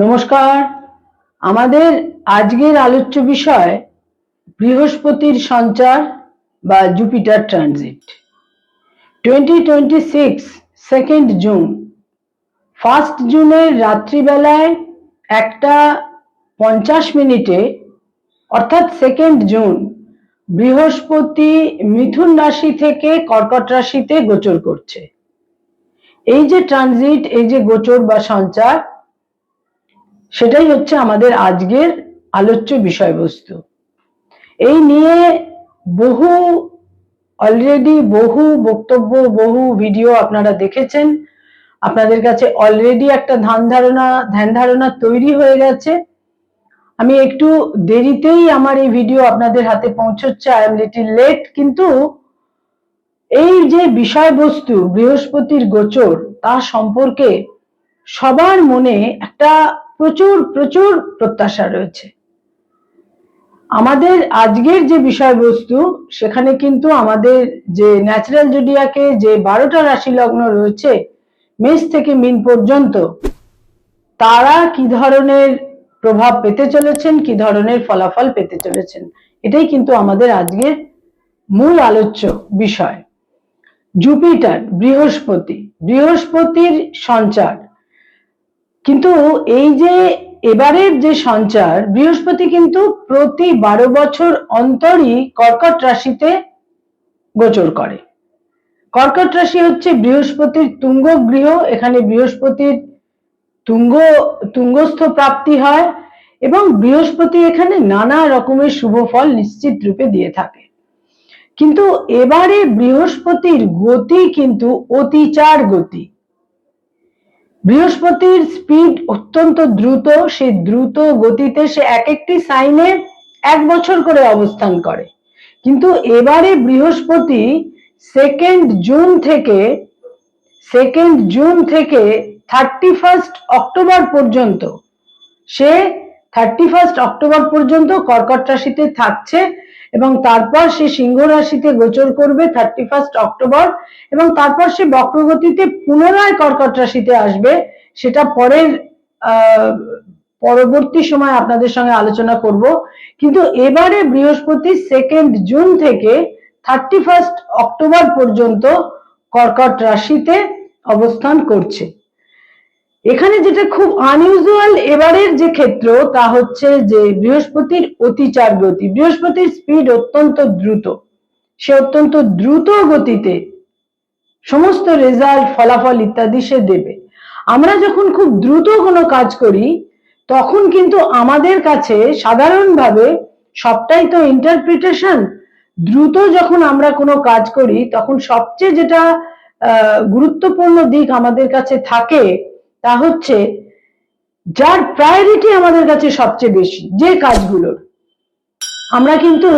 নমস্কার। আমাদের আজকের আলোচ্য বিষয় বৃহস্পতির সঞ্চার বা Jupiter transit 2026 2nd June. 1st জুনের রাত্রিবেলায় 1:50 অর্থাৎ 2nd জুন বৃহস্পতি মিথুন রাশি থেকে কর্কট রাশিতে গোচর করছে। এই যে ট্রানজিট, এই যে গোচর বা সঞ্চার, সেটাই হচ্ছে আমাদের আজকের আলোচ্য বিষয়বস্তু। এই নিয়ে অলরেডি বহু বক্তব্য, বহু ভিডিও আপনারা দেখেছেন। আপনাদের কাছে অলরেডি একটা ধ্যান ধারণা তৈরি হয়ে গেছে। আমি একটু দেরিতেই আমার এই ভিডিও আপনাদের হাতে পৌঁছচ্ছে, আই এম লিটল লেট, কিন্তু এই যে বিষয়বস্তু বৃহস্পতির গোচর, তা সম্পর্কে সবার মনে একটা প্রচুর প্রচুর প্রত্যাশা রয়েছে। আমাদের আজকের যে বিষয়বস্তু, সেখানে কিন্তু আমাদের যে ন্যাচারাল জোডিয়াকে যে 12টা রাশি লগ্ন রয়েছে মেষ থেকে মীন পর্যন্ত, তারা কি ধরনের প্রভাব পেতে চলেছেন, কি ধরনের ফলাফল পেতে চলেছেন, এটাই কিন্তু আমাদের আজকের মূল আলোচ্য বিষয়। জুপিটার, বৃহস্পতির সঞ্চার, কিন্তু এই যে এবারের যে সঞ্চার, বৃহস্পতি কিন্তু প্রতি 12 বছর অন্তরই কর্কট রাশিতে গোচর করে। কর্কট রাশি হচ্ছে বৃহস্পতির তুঙ্গ গৃহ। এখানে বৃহস্পতির তুঙ্গস্থ প্রাপ্তি হয় এবং বৃহস্পতি এখানে নানা রকমের শুভ ফল নিশ্চিত রূপে দিয়ে থাকে। কিন্তু এবারে বৃহস্পতির গতি কিন্তু অতিচার গতি। বৃহস্পতির স্পিড অত্যন্ত দ্রুত। সেই দ্রুত গতিতে সে এক একটি সাইনে 1 বছর করে অবস্থান করে। কিন্তু এবারে বৃহস্পতি 2nd জুন থেকে 31 অক্টোবর পর্যন্ত, সে 31 অক্টোবর পর্যন্ত কর্কট রাশিতে থাকছে এবং তারপর সে সিংহ রাশিতে গোচর করবে 31 অক্টোবর, এবং তারপর সে বক্রগতিতে পুনরায় কর্কট রাশিতে আসবে। সেটা পরবর্তী সময় আপনাদের সঙ্গে আলোচনা করব। কিন্তু এবারে বৃহস্পতি 2nd জুন থেকে 31 অক্টোবর পর্যন্ত কর্কট রাশিতে অবস্থান করছে। এখানে যেটা খুব আনইউজুয়াল এবারের যে ক্ষেত্র, তা হচ্ছে যে বৃহস্পতির অতিচার গতি। বৃহস্পতির স্পিড অত্যন্ত দ্রুত। সে অত্যন্ত দ্রুত গতিতে সমস্ত রেজাল্ট, ফলাফল ইত্যাদি সে দেবে। আমরা যখন খুব দ্রুত কোনো কাজ করি, তখন কিন্তু আমাদের কাছে সাধারণভাবে সবটাই তো ইন্টারপ্রিটেশন। দ্রুত যখন আমরা কোনো কাজ করি, তখন সবচেয়ে যেটা গুরুত্বপূর্ণ দিক আমাদের কাছে থাকে, তা হচ্ছে যার প্রায়োরিটি আমাদের কাছে সবচেয়ে বেশি, যে কাজগুলোর, আমরা কিন্তু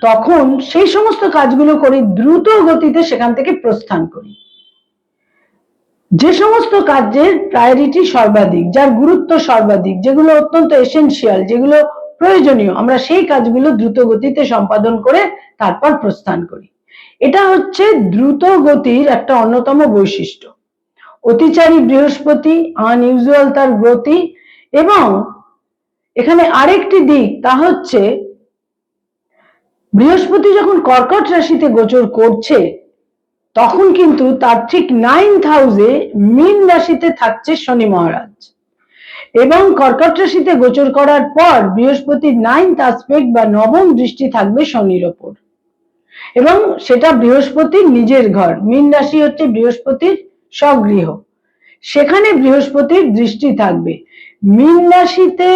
তখন সেই সমস্ত কাজগুলো করি, দ্রুত গতিতে সেখান থেকে প্রস্থান করি। যে সমস্ত কাজের প্রায়োরিটি সর্বাধিক, যার গুরুত্ব সর্বাধিক, যেগুলো অত্যন্ত এসেনশিয়াল, যেগুলো প্রয়োজনীয়, আমরা সেই কাজগুলো দ্রুত গতিতে সম্পাদন করে তারপর প্রস্থান করি। এটা হচ্ছে দ্রুত গতির একটা অন্যতম বৈশিষ্ট্য। অতিচারী বৃহস্পতি, আনইউজুয়াল তার গতি। এবং এখানে আরেকটি দিক, তা হচ্ছে বৃহস্পতি যখন কর্কট রাশিতে গোচর করছে, তখন কিন্তু তার ঠিক 9th হাউসে মীন রাশিতে থাকছে শনি মহারাজ, এবং কর্কট রাশিতে গোচর করার পর বৃহস্পতির 9th অ্যাসপেক্ট বা নবম দৃষ্টি থাকবে শনির ওপর, এবং সেটা বৃহস্পতির নিজের ঘর। মীন রাশি হচ্ছে বৃহস্পতির স্বগৃহ, সেখানে বৃহস্পতির দৃষ্টি থাকবে। মীন রাশিতে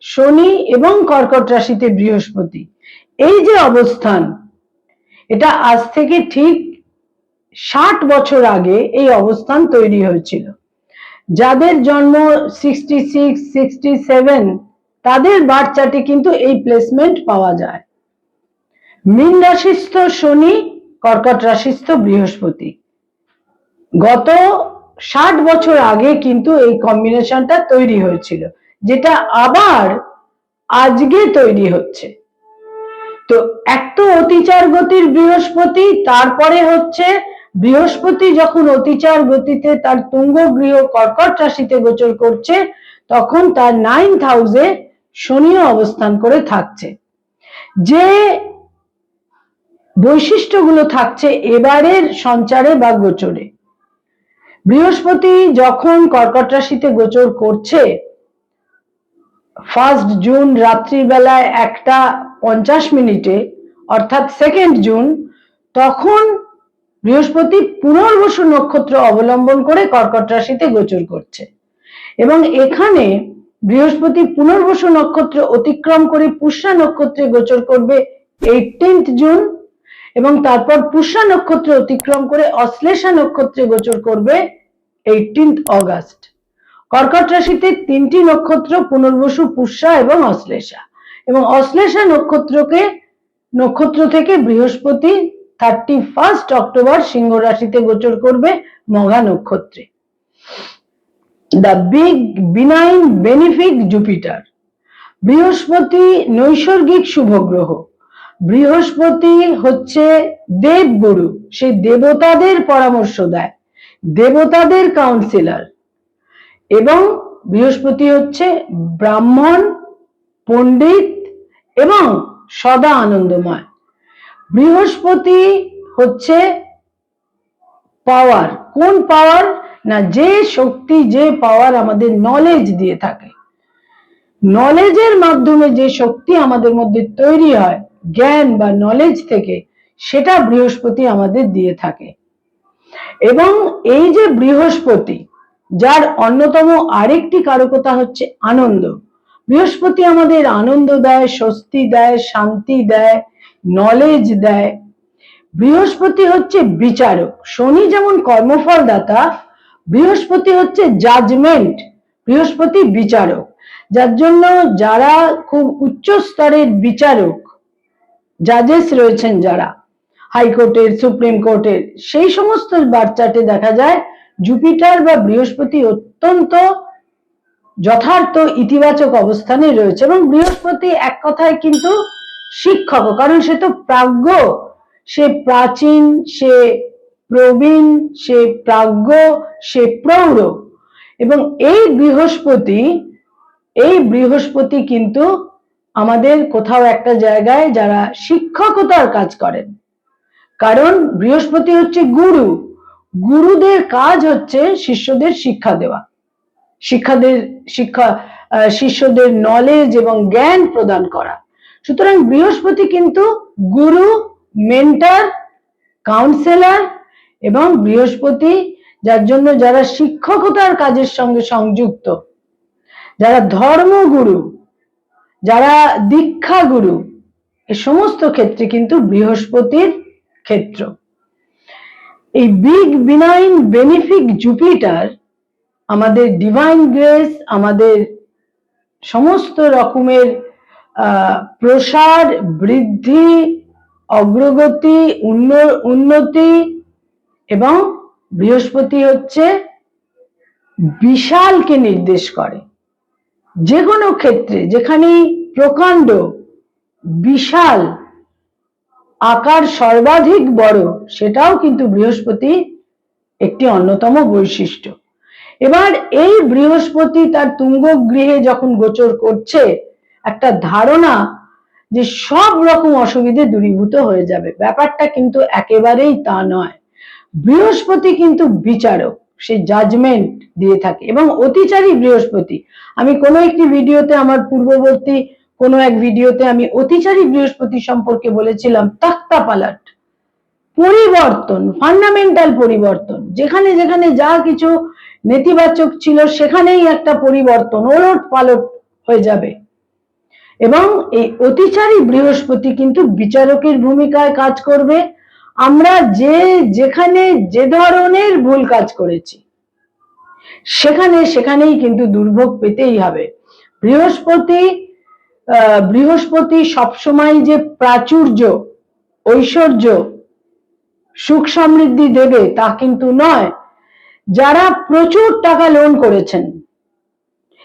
শনি এবং কর্কট রাশিতে বৃহস্পতি, এই যে অবস্থান, এটা আজ থেকে ঠিক 60 বছর আগে এই অবস্থান তৈরি হয়েছিল। যাদের জন্ম 66, 67, তাদের বার্থ চার্টে কিন্তু এই প্লেসমেন্ট পাওয়া যায়। মীন রাশিস্থ শনি, কর্কট রাশিস্থ বৃহস্পতি, গত 60 বছর আগে কিন্তু এই কম্বিনেশনটা তৈরি হয়েছিল, যেটা আবার আজকে তৈরি হচ্ছে। তো এক তো অতিচার গতির বৃহস্পতি, তারপরে হচ্ছে বৃহস্পতি যখন অতিচার গতিতে তার তুঙ্গ গৃহ কর্কট রাশিতে গোচর করছে, তখন তার 9th হাউসে শনিও অবস্থান করে থাকছে। যে বৈশিষ্ট্যগুলো থাকছে এবারের সঞ্চারে বা গোচরে, বৃহস্পতি যখন কর্কট রাশিতে গোচর করছে 1 জুন রাত্রিবেলায় 1:50 অর্থাৎ 2 জুন, তখন বৃহস্পতি পুনর্বসু নক্ষত্র অবলম্বন করে কর্কট রাশিতে গোচর করছে এবং এখানে বৃহস্পতি পুনর্বসু নক্ষত্র অতিক্রম করে পুষ্যা নক্ষত্রে গোচর করবে 18th জুন এবং তারপর পুষ্যা নক্ষত্র অতিক্রম করে অশ্লেষা নক্ষত্রে গোচর করবে 18th অগাস্ট। কর্কট রাশিতে 3টি নক্ষত্র পুনর্বসু, পুষ্যা এবং অশ্লেষা, এবং অশ্লেষা নক্ষত্র থেকে বৃহস্পতি 31 অক্টোবর সিংহ রাশিতে গোচর করবে মঘা নক্ষত্রে। The big benign বেনিফিক Jupiter. বৃহস্পতি নৈসর্গিক শুভ গ্রহ। বৃহস্পতি হচ্ছে দেবগুরু, সে দেবতাদের পরামর্শ দেয়, দেবতাদের কাউন্সিলর, এবং বৃহস্পতি হচ্ছে ব্রাহ্মণ, পণ্ডিত এবং সদা আনন্দময়। বৃহস্পতি হচ্ছে পাওয়ার। কোন পাওয়ার? না, যে শক্তি, যে পাওয়ার আমাদের নলেজ দিয়ে থাকে, নলেজের মাধ্যমে যে শক্তি আমাদের মধ্যে তৈরি হয় জ্ঞান বা নলেজ থেকে, সেটা বৃহস্পতি আমাদের দিয়ে থাকে। এবং এই যে বৃহস্পতি, যার অন্যতম আরেকটি কারকতা হচ্ছে আনন্দ, বৃহস্পতি আমাদের আনন্দ দেয়, স্বস্তি দেয়, শান্তি দেয়, নলেজ দেয়। বৃহস্পতি হচ্ছে বিচারক। শনি যেমন কর্মফল দাতা, বৃহস্পতি হচ্ছে জাজমেন্ট, বৃহস্পতি বিচারক, যার জন্য যারা খুব উচ্চ স্তরের বিচারক, জাজেস রয়েছেন যারা হাইকোর্টের, সুপ্রিম কোর্টের, সেই সমস্ত বার্চাটে দেখা যায় জুপিটার বা বৃহস্পতি অত্যন্ত যথার্থ ইতিবাচক অবস্থানে রয়েছে। এবং বৃহস্পতি এক কথায় কিন্তু শিক্ষক, কারণ সে তো প্রাজ্ঞ, সে প্রাচীন, সে প্রবীণ, সে প্রাজ্ঞ, সে প্রৌঢ়। এবং এই বৃহস্পতি কিন্তু আমাদের কোথাও একটা জায়গায় যারা শিক্ষকতার কাজ করেন, কারণ বৃহস্পতি হচ্ছে গুরু, গুরুদের কাজ হচ্ছে শিষ্যদের শিক্ষা দেওয়া, শিষ্যদের নলেজ এবং জ্ঞান প্রদান করা। সুতরাং বৃহস্পতি কিন্তু গুরু, মেন্টর, কাউন্সিলর, এবং বৃহস্পতি যার জন্য যারা শিক্ষকতার কাজের সঙ্গে সংযুক্ত, যারা ধর্মগুরু, যারা দীক্ষা গুরু, এই সমস্ত ক্ষেত্রে কিন্তু বৃহস্পতির ক্ষেত্র। এই বিগ বিনাইন বেনিফিক জুপিটার আমাদের ডিভাইন গ্রেস, আমাদের সমস্ত রকমের প্রসার, বৃদ্ধি, অগ্রগতি, উন্নতি, এবং বৃহস্পতি হচ্ছে বিশালকে নির্দেশ করে। যে কোনো ক্ষেত্রে যেখানেই প্রকাণ্ড, বিশাল, আকার সর্বাধিক বড়, সেটাও কিন্তু বৃহস্পতি একটি অন্যতম বৈশিষ্ট্য। এবার এই বৃহস্পতি তার তুঙ্গ গৃহে যখন গোচর করছে, একটা ধারণা যে সব রকম অসুবিধে দূরীভূত হয়ে যাবে, ব্যাপারটা কিন্তু একেবারেই তা নয়। বৃহস্পতি কিন্তু বিচারক, সে জাজমেন্ট দিয়ে থাকে। এবং অতিচারী বৃহস্পতি, আমি কোনো একটি ভিডিওতে, আমার পূর্ববর্তী কোনো এক ভিডিওতে আমি অতিচারী বৃহস্পতি সম্পর্কে বলেছিলাম, তক্তা পালট, পরিবর্তন, ফান্ডামেন্টাল পরিবর্তন, যেখানে যেখানে যা কিছু নেতিবাচক ছিল সেখানেই একটা পরিবর্তন, ওলট পালট হয়ে যাবে। এবং এই অতিচারী বৃহস্পতি কিন্তু বিচারকের ভূমিকায় কাজ করবে। আমরা যেখানে যে ধরনের ভুল কাজ করেছি সেখানেই কিন্তু দুর্ভোগ পেতেই হবে। বৃহস্পতি সবসময় যে প্রাচুর্য, ঐশ্বর্য, সুখ সমৃদ্ধি দেবে তা কিন্তু নয়। যারা প্রচুর টাকা লোন করেছেন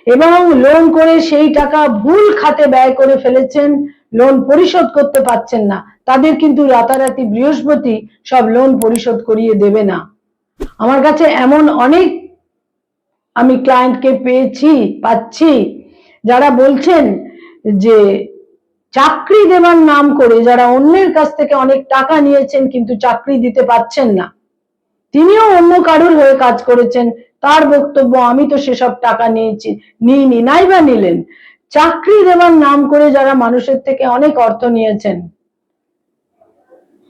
এবং লোন করে সেই টাকা ভুল খাতে ব্যয় করে ফেলেছেন, লোন পরিশোধ করতে পারছেন না, তাদের কিন্তু রাতারাতি বৃহস্পতি সব লোন পরিশোধ করিয়ে দেবে না। আমার কাছে এমন অনেক আমি ক্লায়েন্টকে পাচ্ছি যারা বলছেন যে চাকরি দেবার নাম করে যারা অন্যের কাছ থেকে অনেক টাকা নিয়েছেন কিন্তু চাকরি দিতে পারছেন না, তিনিও অন্য কারুর হয়ে কাজ করেছেন, তার বক্তব্য আমি তো সেসব টাকা নিইনি, নাই বা নিলেন। চাকরি দেবার নাম করে যারা মানুষের থেকে অনেক অর্থ নিয়েছেন,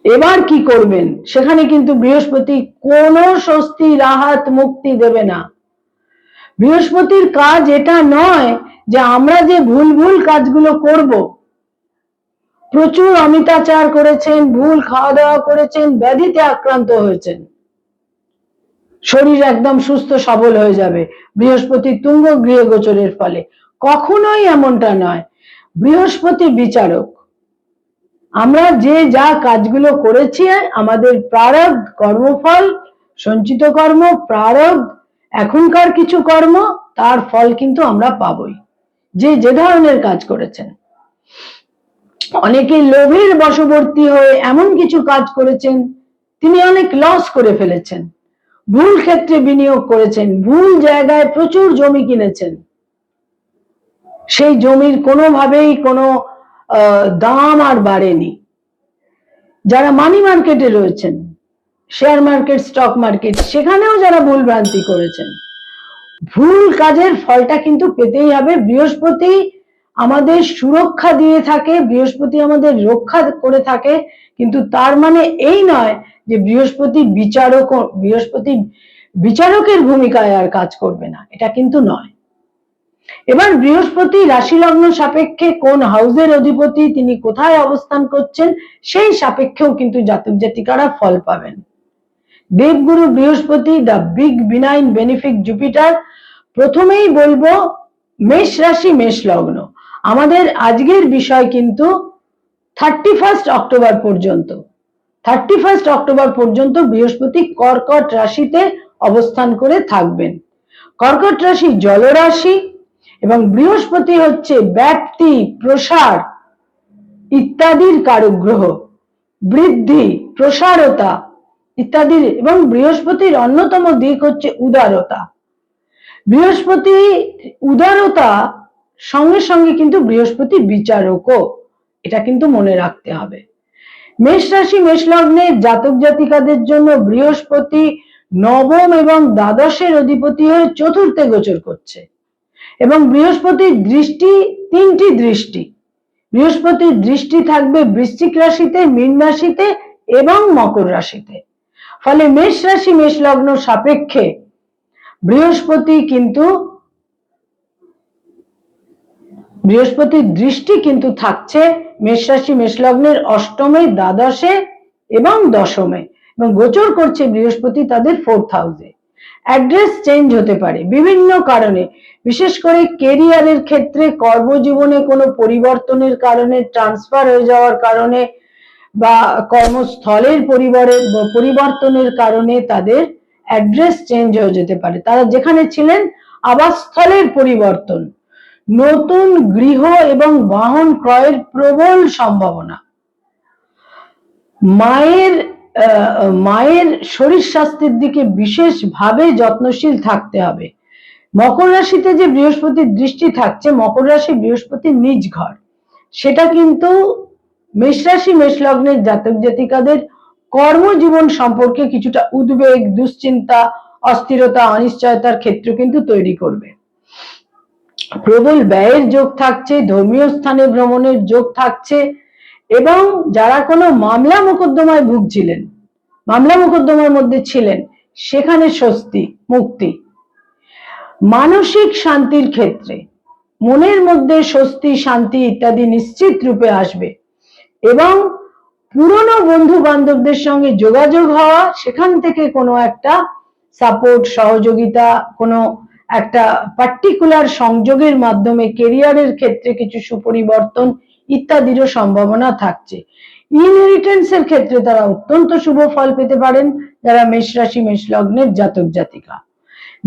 এবার কি করবেন? সেখানে কিন্তু বৃহস্পতি কোনো স্বস্তি, রাহাত, মুক্তি দেবে না। বৃহস্পতির কাজ এটা নয় যে আমরা যে ভুল ভুল কাজগুলো করব, প্রচুর অমিতাচার করেছেন, ভুল খাওয়া দাওয়া করেছেন, ব্যাধিতে আক্রান্ত হয়েছেন, শরীর একদম সুস্থ সবল হয়ে যাবে বৃহস্পতি তুঙ্গ গৃহে গোচরের ফলে। কখনোই এমনটা নয়। বৃহস্পতি বিচারক। আমরা যে যা কাজগুলো করেছি, আমাদের প্রারব্ধ, কর্মফল, সঞ্চিত কর্ম, প্রারব্ধ, এখনকার কিছু কর্ম, তার ফল কিন্তু আমরা পাবই, যে যে ধরনের কাজ করেছেন। অনেকে লোভের বশবর্তী হয়ে এমন কিছু কাজ করেছেন, তিনি অনেক লস করে ফেলেছেন, ভুল ক্ষেত্রে বিনিয়োগ করেছেন, ভুল জায়গায় প্রচুর জমি কিনেছেন, সেই জমির কোনোভাবেই কোনো দাম আর বাড়েনি। যারা মানি মার্কেটে রয়েছেন, শেয়ার মার্কেট, স্টক মার্কেট, সেখানেও যারা ভুল ভ্রান্তি করেছেন, ভুল কাজের ফলটা কিন্তু পেতেই হবে। বৃহস্পতি আমাদের সুরক্ষা দিয়ে থাকে, বৃহস্পতি আমাদের রক্ষা করে থাকে, কিন্তু তার মানে এই নয় যে বৃহস্পতি বিচারকের ভূমিকায় আর কাজ করবে না, এটা কিন্তু নয়। এবার বৃহস্পতি রাশি লগ্ন সাপেক্ষে কোন হাউসের অধিপতি, তিনি কোথায় অবস্থান করছেন, সেই সাপেক্ষেও কিন্তু জাতক জাতিকারা ফল পাবেন। দেবগুরু বৃহস্পতি, দ্য বিগ বিনাইন বেনিফিক জুপিটার। প্রথমেই বলবো মেষ রাশি, মেষ লগ্ন। আমাদের আজকের বিষয় কিন্তু 31 অক্টোবর পর্যন্ত। 31 অক্টোবর পর্যন্ত বৃহস্পতি কর্কট রাশিতে অবস্থান করে থাকবেন। কর্কট রাশি জলরাশি এবং বৃহস্পতি হচ্ছে ব্যাপ্তি, প্রসার ইত্যাদির কারক গ্রহ, বৃদ্ধি, প্রসারতা ইত্যাদির, এবং বৃহস্পতির অন্যতম দিক হচ্ছে উদারতা। বৃহস্পতি উদারতা সঙ্গে সঙ্গে কিন্তু বৃহস্পতি বিচারকও, এটা কিন্তু মনে রাখতে হবে। মেষ রাশি, মেষ লগ্নের জাতক জাতিকাদের জন্য বৃহস্পতি নবম এবং দ্বাদশের অধিপতি হয়ে চতুর্থে গোচর করছে, এবং বৃহস্পতির দৃষ্টি, তিনটি দৃষ্টি, বৃহস্পতির দৃষ্টি থাকবে বৃশ্চিক রাশিতে, মীন রাশিতে এবং মকর রাশিতে। ফলে মেষ রাশি, মেষ লগ্ন সাপেক্ষে বৃহস্পতির দৃষ্টি কিন্তু থাকছে মেষ রাশি, মেষ লগ্নের অষ্টমে, দ্বাদশে এবং দশমে, এবং গোচর করছে বৃহস্পতি তাদের 4th হাউসে। অ্যাড্রেস চেঞ্জ হতে পারে বিভিন্ন কারণে, বিশেষ করে কেরিয়ারের ক্ষেত্রে, কর্মজীবনে কোনো পরিবর্তনের কারণে, ট্রান্সফার হয়ে যাওয়ার কারণে বা কর্মস্থলের পরিবর্তনের কারণে তাদের অ্যাড্রেস চেঞ্জ হয়ে যেতে পারে। তারা যেখানে ছিলেন আবাসস্থলের পরিবর্তন, নতুন গৃহ এবং বাহন ক্রয়ের প্রবল সম্ভাবনা। মায়ের শরীর স্বাস্থ্যের দিকে বিশেষভাবে যত্নশীল থাকতে হবে। মকর রাশিতে যে বৃহস্পতির দৃষ্টি থাকছে, মকর রাশি বৃহস্পতির নিজ ঘর, সেটা কিন্তু মেষ রাশি, মেষ লগ্নের জাতক জাতিকাদের কর্মজীবন সম্পর্কে কিছুটা উদ্বেগ, দুশ্চিন্তা, অস্থিরতা, অনিশ্চয়তার ক্ষেত্র কিন্তু তৈরি করবে। প্রবল ব্যয়ের যোগ থাকছে, ধর্মীয় স্থানে ভ্রমণের যোগ থাকছে, এবং যারা কোনো মামলা মোকদ্দমায় ভুগছিলেন, মামলা মোকদ্দমার মধ্যে ছিলেন, সেখানে স্বস্তি, মুক্তি। মানসিক শান্তির ক্ষেত্রে মনের মধ্যে স্বস্তি, শান্তি ইত্যাদি নিশ্চিত রূপে আসবে, এবং পুরনো বন্ধু বান্ধবদের সঙ্গে যোগাযোগ হওয়া, সেখান থেকে কোনো একটা সাপোর্ট, সহযোগিতা, কোনো একটা পার্টিকুলার সংযোগের মাধ্যমে কেরিয়ারের ক্ষেত্রে কিছু সুপরিবর্তন ইত্যাদিরও সম্ভাবনা থাকছে। ইনহেরিটেন্সের ক্ষেত্রে তারা অত্যন্ত শুভ ফল পেতে পারেন যারা মেষ রাশি, মেষ লগ্নের জাতক জাতিকা।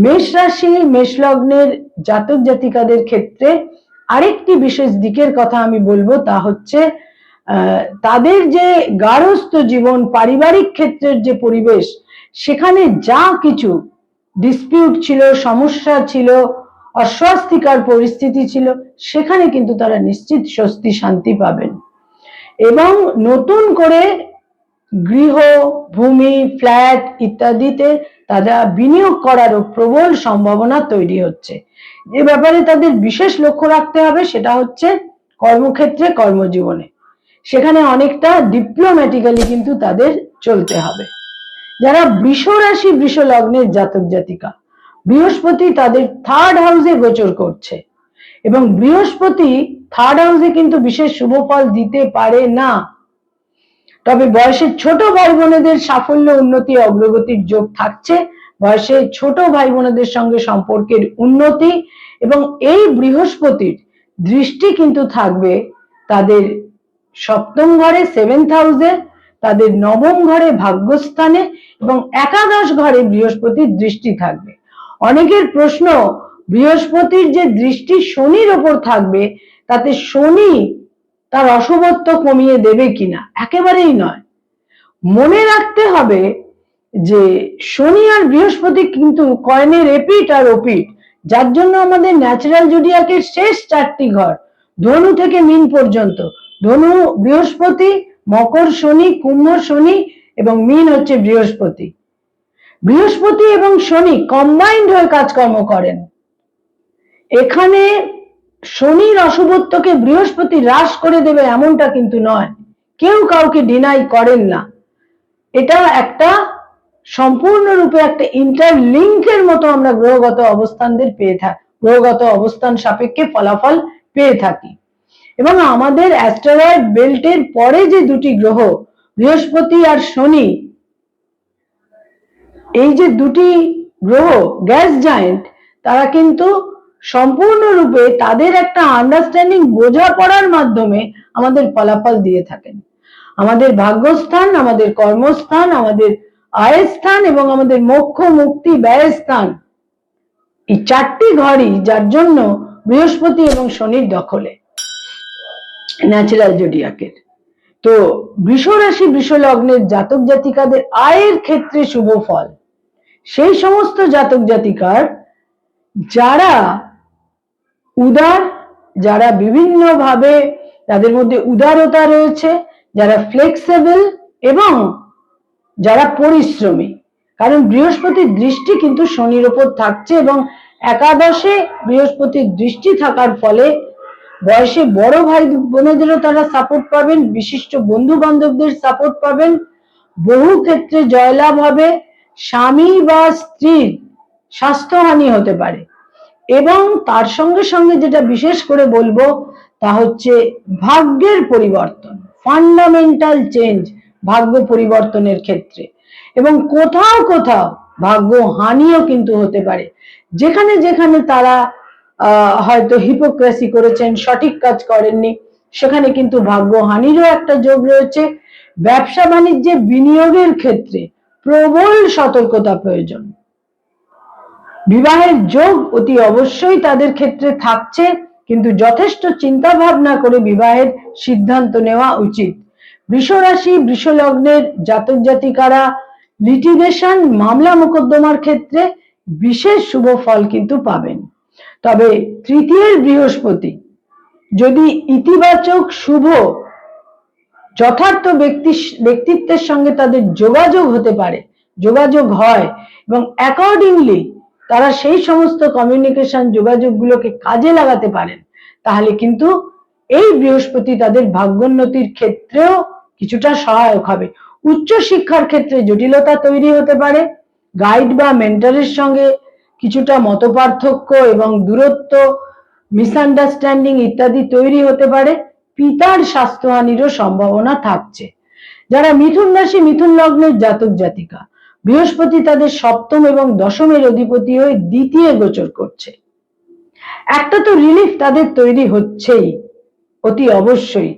মেষ রাশি, মেষ লগ্নের জাতক জাতিকাদের ক্ষেত্রে আরেকটি বিশেষ দিকের কথা আমি বলবো, তা হচ্ছে তাদের যে গার্হস্থ্য জীবন, পারিবারিক ক্ষেত্রের যে পরিবেশ, সেখানে যা কিছু ডিসপিউট ছিল, সমস্যা ছিল, অস্বস্তিকর পরিস্থিতি ছিল, সেখানে কিন্তু তারা নিশ্চিত স্বস্তি শান্তি পাবেন। এবং নতুন করে গৃহ, ভূমি, ফ্ল্যাট ইত্যাদিতে তারা বিনিয়োগ করারও প্রবল সম্ভাবনা তৈরি হচ্ছে। যে ব্যাপারে তাদের বিশেষ লক্ষ্য রাখতে হবে সেটা হচ্ছে কর্মক্ষেত্রে, কর্মজীবনে, সেখানে অনেকটা ডিপ্লোম্যাটিক্যালি কিন্তু তাদের চলতে হবে। যারা বৃষ রাশি, বৃষ লগ্নের জাতক জাতিকা, বৃহস্পতি তাদের থার্ড হাউসে গোচর করছে এবং বৃহস্পতি থার্ড হাউসে কিন্তু বিশেষ শুভ ফল দিতে পারে না। তবে বয়সের ছোট ভাই বোনেদের সাফল্য, উন্নতি, অগ্রগতির যোগ থাকছে। বয়সে ছোট ভাই বোনেদের সঙ্গে সম্পর্কের উন্নতি, এবং এই বৃহস্পতির দৃষ্টি কিন্তু থাকবে তাদের সপ্তম ঘরে, 7th হাউসে, তাদের নবম ঘরে, ভাগ্যস্থানে, এবং একাদশ ঘরে বৃহস্পতির দৃষ্টি থাকবে। অনেকের প্রশ্ন, বৃহস্পতির যে দৃষ্টি শনির ওপর থাকবে, তাতে শনি তার অশুভত্ব কমিয়ে দেবে কিনা? একেবারেই নয়। মনে রাখতে হবে যে শনি আর বৃহস্পতি কিন্তু কয়েনের এপিট আর ওপিট, যার জন্য আমাদের ন্যাচারাল জোডিয়াকের শেষ 4টি ঘর, ধনু থেকে মীন পর্যন্ত, ধনু বৃহস্পতি, মকর শনি, কুম্ভ শনি, এবং মীন হচ্ছে বৃহস্পতি। বৃহস্পতি এবং শনি কম্বাইন্ড হয়ে কাজকর্ম করেন। এখানে শনির অশুভত্বকে বৃহস্পতি হ্রাস করে দেবে এমনটা কিন্তু নয়, কেউ কাউকে ডিনাই করেন না। এটা একটা সম্পূর্ণরূপে একটা ইন্টারলিঙ্কের মতো আমরা গ্রহগত অবস্থানদের পেয়ে থাকি, গ্রহগত অবস্থান সাপেক্ষে ফলাফল পেয়ে থাকি। এবং আমাদের অ্যাস্টেরয়েড বেল্টের পরে যে দুটি গ্রহ বৃহস্পতি আর শনি, এই যে দুটি গ্রহ গ্যাস জায়েন্ট, তারা কিন্তু সম্পূর্ণরূপে তাদের একটা আন্ডারস্ট্যান্ডিং, বোঝাপড়ার মাধ্যমে আমাদের ফলাফল দিয়ে থাকেন। আমাদের ভাগ্যস্থান, আমাদের কর্মস্থান, আমাদের আয়ের স্থান এবং আমাদের মোক্ষ, মুক্তি, ব্যয় স্থান, এই 4টি ঘরই যার জন্য বৃহস্পতি এবং শনির দখলে ন্যাচারাল জোডিয়াকের। তো বৃষ রাশি, বৃষ লগ্নের জাতক জাতিকাদের আয়ের ক্ষেত্রে শুভ ফল। সেই সমস্ত জাতক জাতিকার যারা উদার, যারা বিভিন্নভাবে তাদের মধ্যে উদারতা রয়েছে, যারা ফ্লেক্সিবল এবং যারা পরিশ্রমী, কারণ বৃহস্পতির দৃষ্টি কিন্তু শনির ওপর থাকছে এবং একাদশে বৃহস্পতির দৃষ্টি থাকার ফলে বয়সে বড় ভাই বোনেদেরও তারা সাপোর্ট পাবেন, বিশিষ্ট বন্ধু বান্ধবদের সাপোর্ট পাবেন, বহু ক্ষেত্রে জয়লাভ হবে, স্বামী বা স্ত্রীর স্বাস্থ্যহানি হতে পারে। এবং তার সঙ্গে সঙ্গে যেটা বিশেষ করে বলবো তা হচ্ছে ভাগ্যের পরিবর্তন, ফান্ডামেন্টাল চেঞ্জ ভাগ্য পরিবর্তনের ক্ষেত্রে। এবং কোথাও কোথাও ভাগ্য হানিও কিন্তু হতে পারে, যেখানে যেখানে তারা হয়তো হিপোক্রেসি করেছেন, সঠিক কাজ করেননি, সেখানে কিন্তু ভাগ্য হানিরও একটা যোগ রয়েছে। ব্যবসা বাণিজ্যে বিনিয়োগের ক্ষেত্রে প্রবল সতর্কতা প্রয়োজন। বিবাহের যোগ অতি অবশ্যই তাদের ক্ষেত্রে থাকছে, কিন্তু যথেষ্ট চিন্তা ভাবনা করে বিবাহের সিদ্ধান্ত নেওয়া উচিত। বৃষ রাশি, বৃষ লগ্নের জাতক জাতিকারা লিটিগেশন, মামলা মোকদ্দমার ক্ষেত্রে বিশেষ শুভ ফল কিন্তু পাবেন। তবে তৃতীয়ের বৃহস্পতি যদি ইতিবাচক, শুভ, যথার্থ ব্যক্তিত্বের সঙ্গে তাদের যোগাযোগ হতে পারে, যোগাযোগ হয় এবং অ্যাকর্ডিংলি তারা সেই সমস্ত কমিউনিকেশন, যোগাযোগগুলোকে কাজে লাগাতে পারেন, তাহলে কিন্তু এই বৃহস্পতি তাদের ভাগ্যোন্নতির ক্ষেত্রেও কিছুটা সহায়ক হবে। উচ্চ শিক্ষার ক্ষেত্রে জটিলতা তৈরি হতে পারে, গাইড বা মেন্টরের সঙ্গে কিছুটা মতপার্থক্য এবং দূরত্ব, মিসআন্ডারস্ট্যান্ডিং ইত্যাদি তৈরি হতে পারে। পিতার স্বাস্থ্যহানিরও সম্ভাবনা থাকছে। যারা মিথুন রাশি, মিথুন লগ্নের জাতক জাতিকা, বৃহস্পতি তাদের সপ্তম এবং দশমের অধিপতি হয়ে দ্বিতীয় গোচর করছে। একটা তো রিলিফ তাদের তৈরি হচ্ছেই অতি অবশ্যই,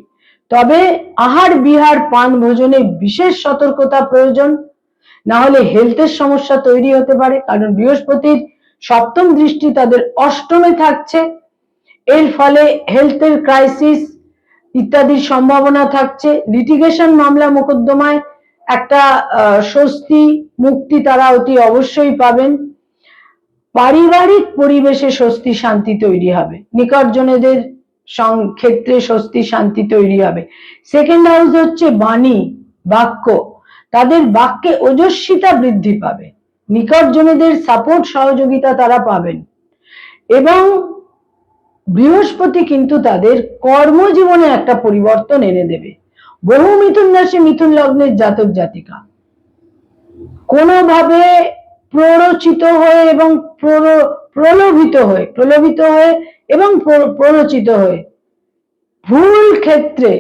তবে আহার বিহার পান ভোজনে বিশেষ সতর্কতা প্রয়োজন, না হলে হেলথের সমস্যা তৈরি হতে পারে, কারণ বৃহস্পতির সপ্তম দৃষ্টি তাদের অষ্টমে থাকছে। এর ফলে হেলথের ক্রাইসিস, ইত্যাদির সম্ভাবনা থাকছে। লিটিগেশন মামলা মোকদ্দমায় একটা স্বস্তি মুক্তি তারা অতি অবশ্যই পাবেন। পারিবারিক পরিবেশে স্বস্তি শান্তি তৈরি হবে, নিকটজনেদের ক্ষেত্রে স্বস্তি শান্তি তৈরি হবে। সেকেন্ড হাউস হচ্ছে বাণী, বাক্য, তাদের বাক্যে ওজস্বিতা বৃদ্ধি পাবে, নিকটজনেদের সাপোর্ট সহযোগিতা তারা পাবেন। এবং বৃহস্পতি কিন্তু তাদের কর্মজীবনে একটা পরিবর্তন এনে দেবে। বহু মিথুন রাশি মিথুন লগ্নের জাতক জাতিকা কোনোভাবে প্ররোচিত হয়ে এবং প্রলোভিত হয়ে এবং প্ররোচিত হয়ে ভুল ক্ষেত্রে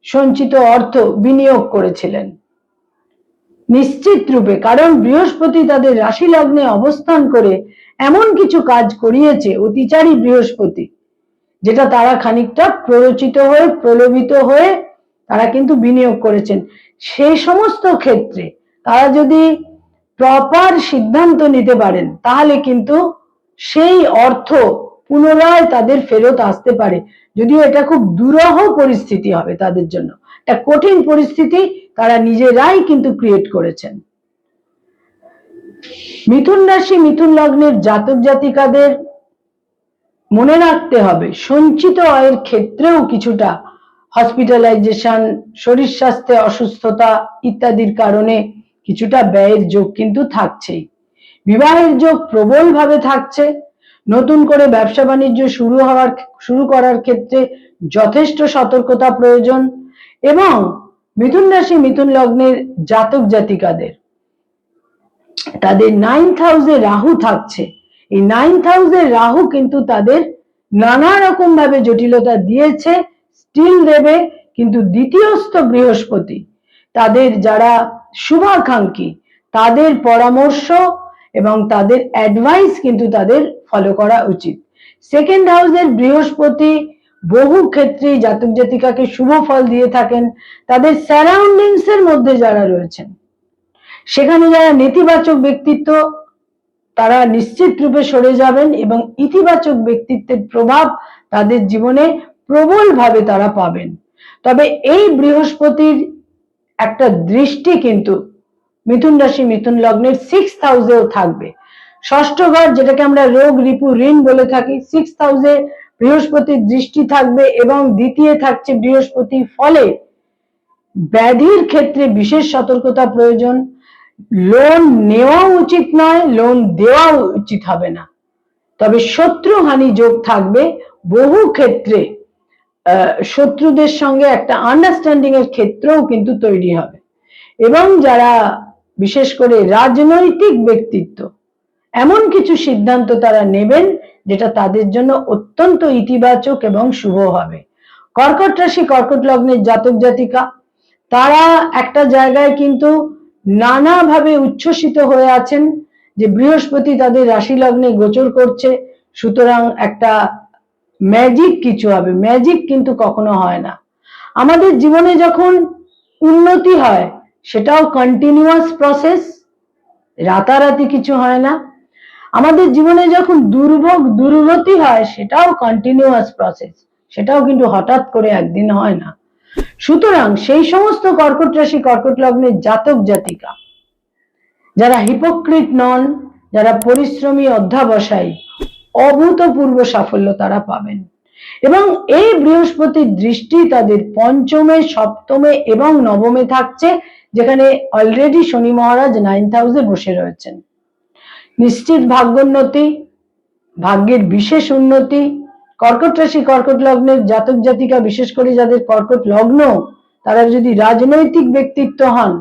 সঞ্চিত অর্থ বিনিয়োগ করেছিলেন নিশ্চিত রূপে, কারণ বৃহস্পতি তাদের রাশি লগ্নে অবস্থান করে এমন কিছু কাজ করিয়েছে অতিচারী বৃহস্পতি, যেটা তারা খানিকটা প্ররোচিত হয়ে প্রলোভিত হয়ে তারা কিন্তু বিনিয়োগ করেছেন। সেই সমস্ত ক্ষেত্রে তারা যদি প্রপার সিদ্ধান্ত নিতে পারেন তাহলে কিন্তু সেই অর্থ পুনরায় তাদের ফেরত আসতে পারে, যদিও এটা খুব দুরূহ পরিস্থিতি হবে তাদের জন্য, একটা কঠিন পরিস্থিতি তারা নিজেরাই কিন্তু ক্রিয়েট করেছেন। মিথুন রাশি মিথুন লগ্নের জাতক জাতিকাদের মনে রাখতে হবে সঞ্চিত আয়ের ক্ষেত্রেও কিছুটা হসপিটালাইজেশন, শরীর স্বাস্থ্যে অসুস্থতা ইত্যাদির কারণে কিছুটা ব্যয়ের যোগ কিন্তু থাকছেই। বিবাহের যোগ প্রবলভাবে থাকছে। নতুন করে ব্যবসা বাণিজ্য শুরু করার ক্ষেত্রে যথেষ্ট সতর্কতা প্রয়োজন। এবং মিথুন রাশি মিথুন লগ্নের জাতক জাতিকাদের তাদের 9th হাউসে রাহু থাকছে। এই 9th হাউসে রাহু কিন্তু তাদের নানা রকম ভাবে জটিলতা দিয়েছে, স্টিল দেবে, কিন্তু দ্বিতীয়স্থ বৃহস্পতি তাদের যারা শুভাকাঙ্ক্ষী তাদের পরামর্শ এবং তাদের অ্যাডভাইস কিন্তু তাদের ফলো করা উচিত। সেকেন্ড হাউসের বৃহস্পতি বহু ক্ষেত্রে জাতক জাতিকাকে শুভ ফল দিয়ে থাকেন। তাদের সারাউন্ডিংস এর মধ্যে যারা রয়েছেন সেখানে যারা নেতিবাচক ব্যক্তিত্ব তারা নিশ্চিত রূপে সরে যাবেন এবং ইতিবাচক ব্যক্তিত্বের প্রভাব তাদের জীবনে প্রবলভাবে তারা পাবেন। তবে এই বৃহস্পতির একটা দৃষ্টি কিন্তু মিথুন রাশি মিথুন লগ্নের 6th হাউসেও থাকবে। ষষ্ঠ ঘর, যেটাকে আমরা রোগ রিপু ঋণ বলে থাকি, 6th হাউসে বৃহস্পতির দৃষ্টি থাকবে এবং দ্বিতীয় থাকছে বৃহস্পতি, ফলে ব্যাধির ক্ষেত্রে বিশেষ সতর্কতা প্রয়োজন। লোন নেওয়া উচিত নয়, লোন দেওয়া উচিত হবে না। তবে শত্রুহানি যোগ থাকবে, বহু ক্ষেত্রে শত্রুদের সঙ্গে একটা আন্ডারস্ট্যান্ডিং এর ক্ষেত্রেও কিন্তু তৈরি হবে। এবং যারা বিশেষ করে রাজনৈতিক ব্যক্তিত্ব এমন কিছু সিদ্ধান্ত তারা নেবেন যেটা তাদের জন্য অত্যন্ত ইতিবাচক এবং শুভ হবে। কর্কট রাশি কর্কট লগ্নের জাতক জাতিকা তারা একটা জায়গায় কিন্তু নানাভাবে উচ্ছ্বসিত হয়ে আছেন যে বৃহস্পতি তাদের রাশি লগ্নে গোচর করছে, সুতরাং একটা ম্যাজিক কিছু হবে। ম্যাজিক কিন্তু কখনো হয় না। আমাদের জীবনে যখন উন্নতি হয় সেটাও কন্টিনিউয়াস প্রসেস, রাতারাতি কিছু হয় না। আমাদের জীবনে যখন দুর্ভোগ দুর্গতি হয় সেটাও কন্টিনিউয়াস প্রসেস, সেটাও কিন্তু হঠাৎ করে একদিন হয় না। সুতরাং সেই সমস্ত কর্কট রাশি কর্কট লগ্নের জাতক জাতিকা যারা হিপোক্রিট নন, যারা পরিশ্রমী অধ্যাবসায়ী, অভূতপূর্ব সাফল্য তারা পাবেন। এবং এই বৃহস্পতির দৃষ্টি তাদের পঞ্চমে, সপ্তমে এবং নবমে থাকছে, যেখানে অলরেডি শনি মহারাজ 9th হাউসে বসে রয়েছেন। নিশ্চিত ভাগ্যোন্নতি, ভাগ্যের বিশেষ উন্নতি। কর্কট রাশি কর্কট লগ্নের জাতক জাতিকা, বিশেষ করে যাদের কর্কট লগ্ন, তারা যদি রাজনৈতিক ব্যক্তিত্ব হন,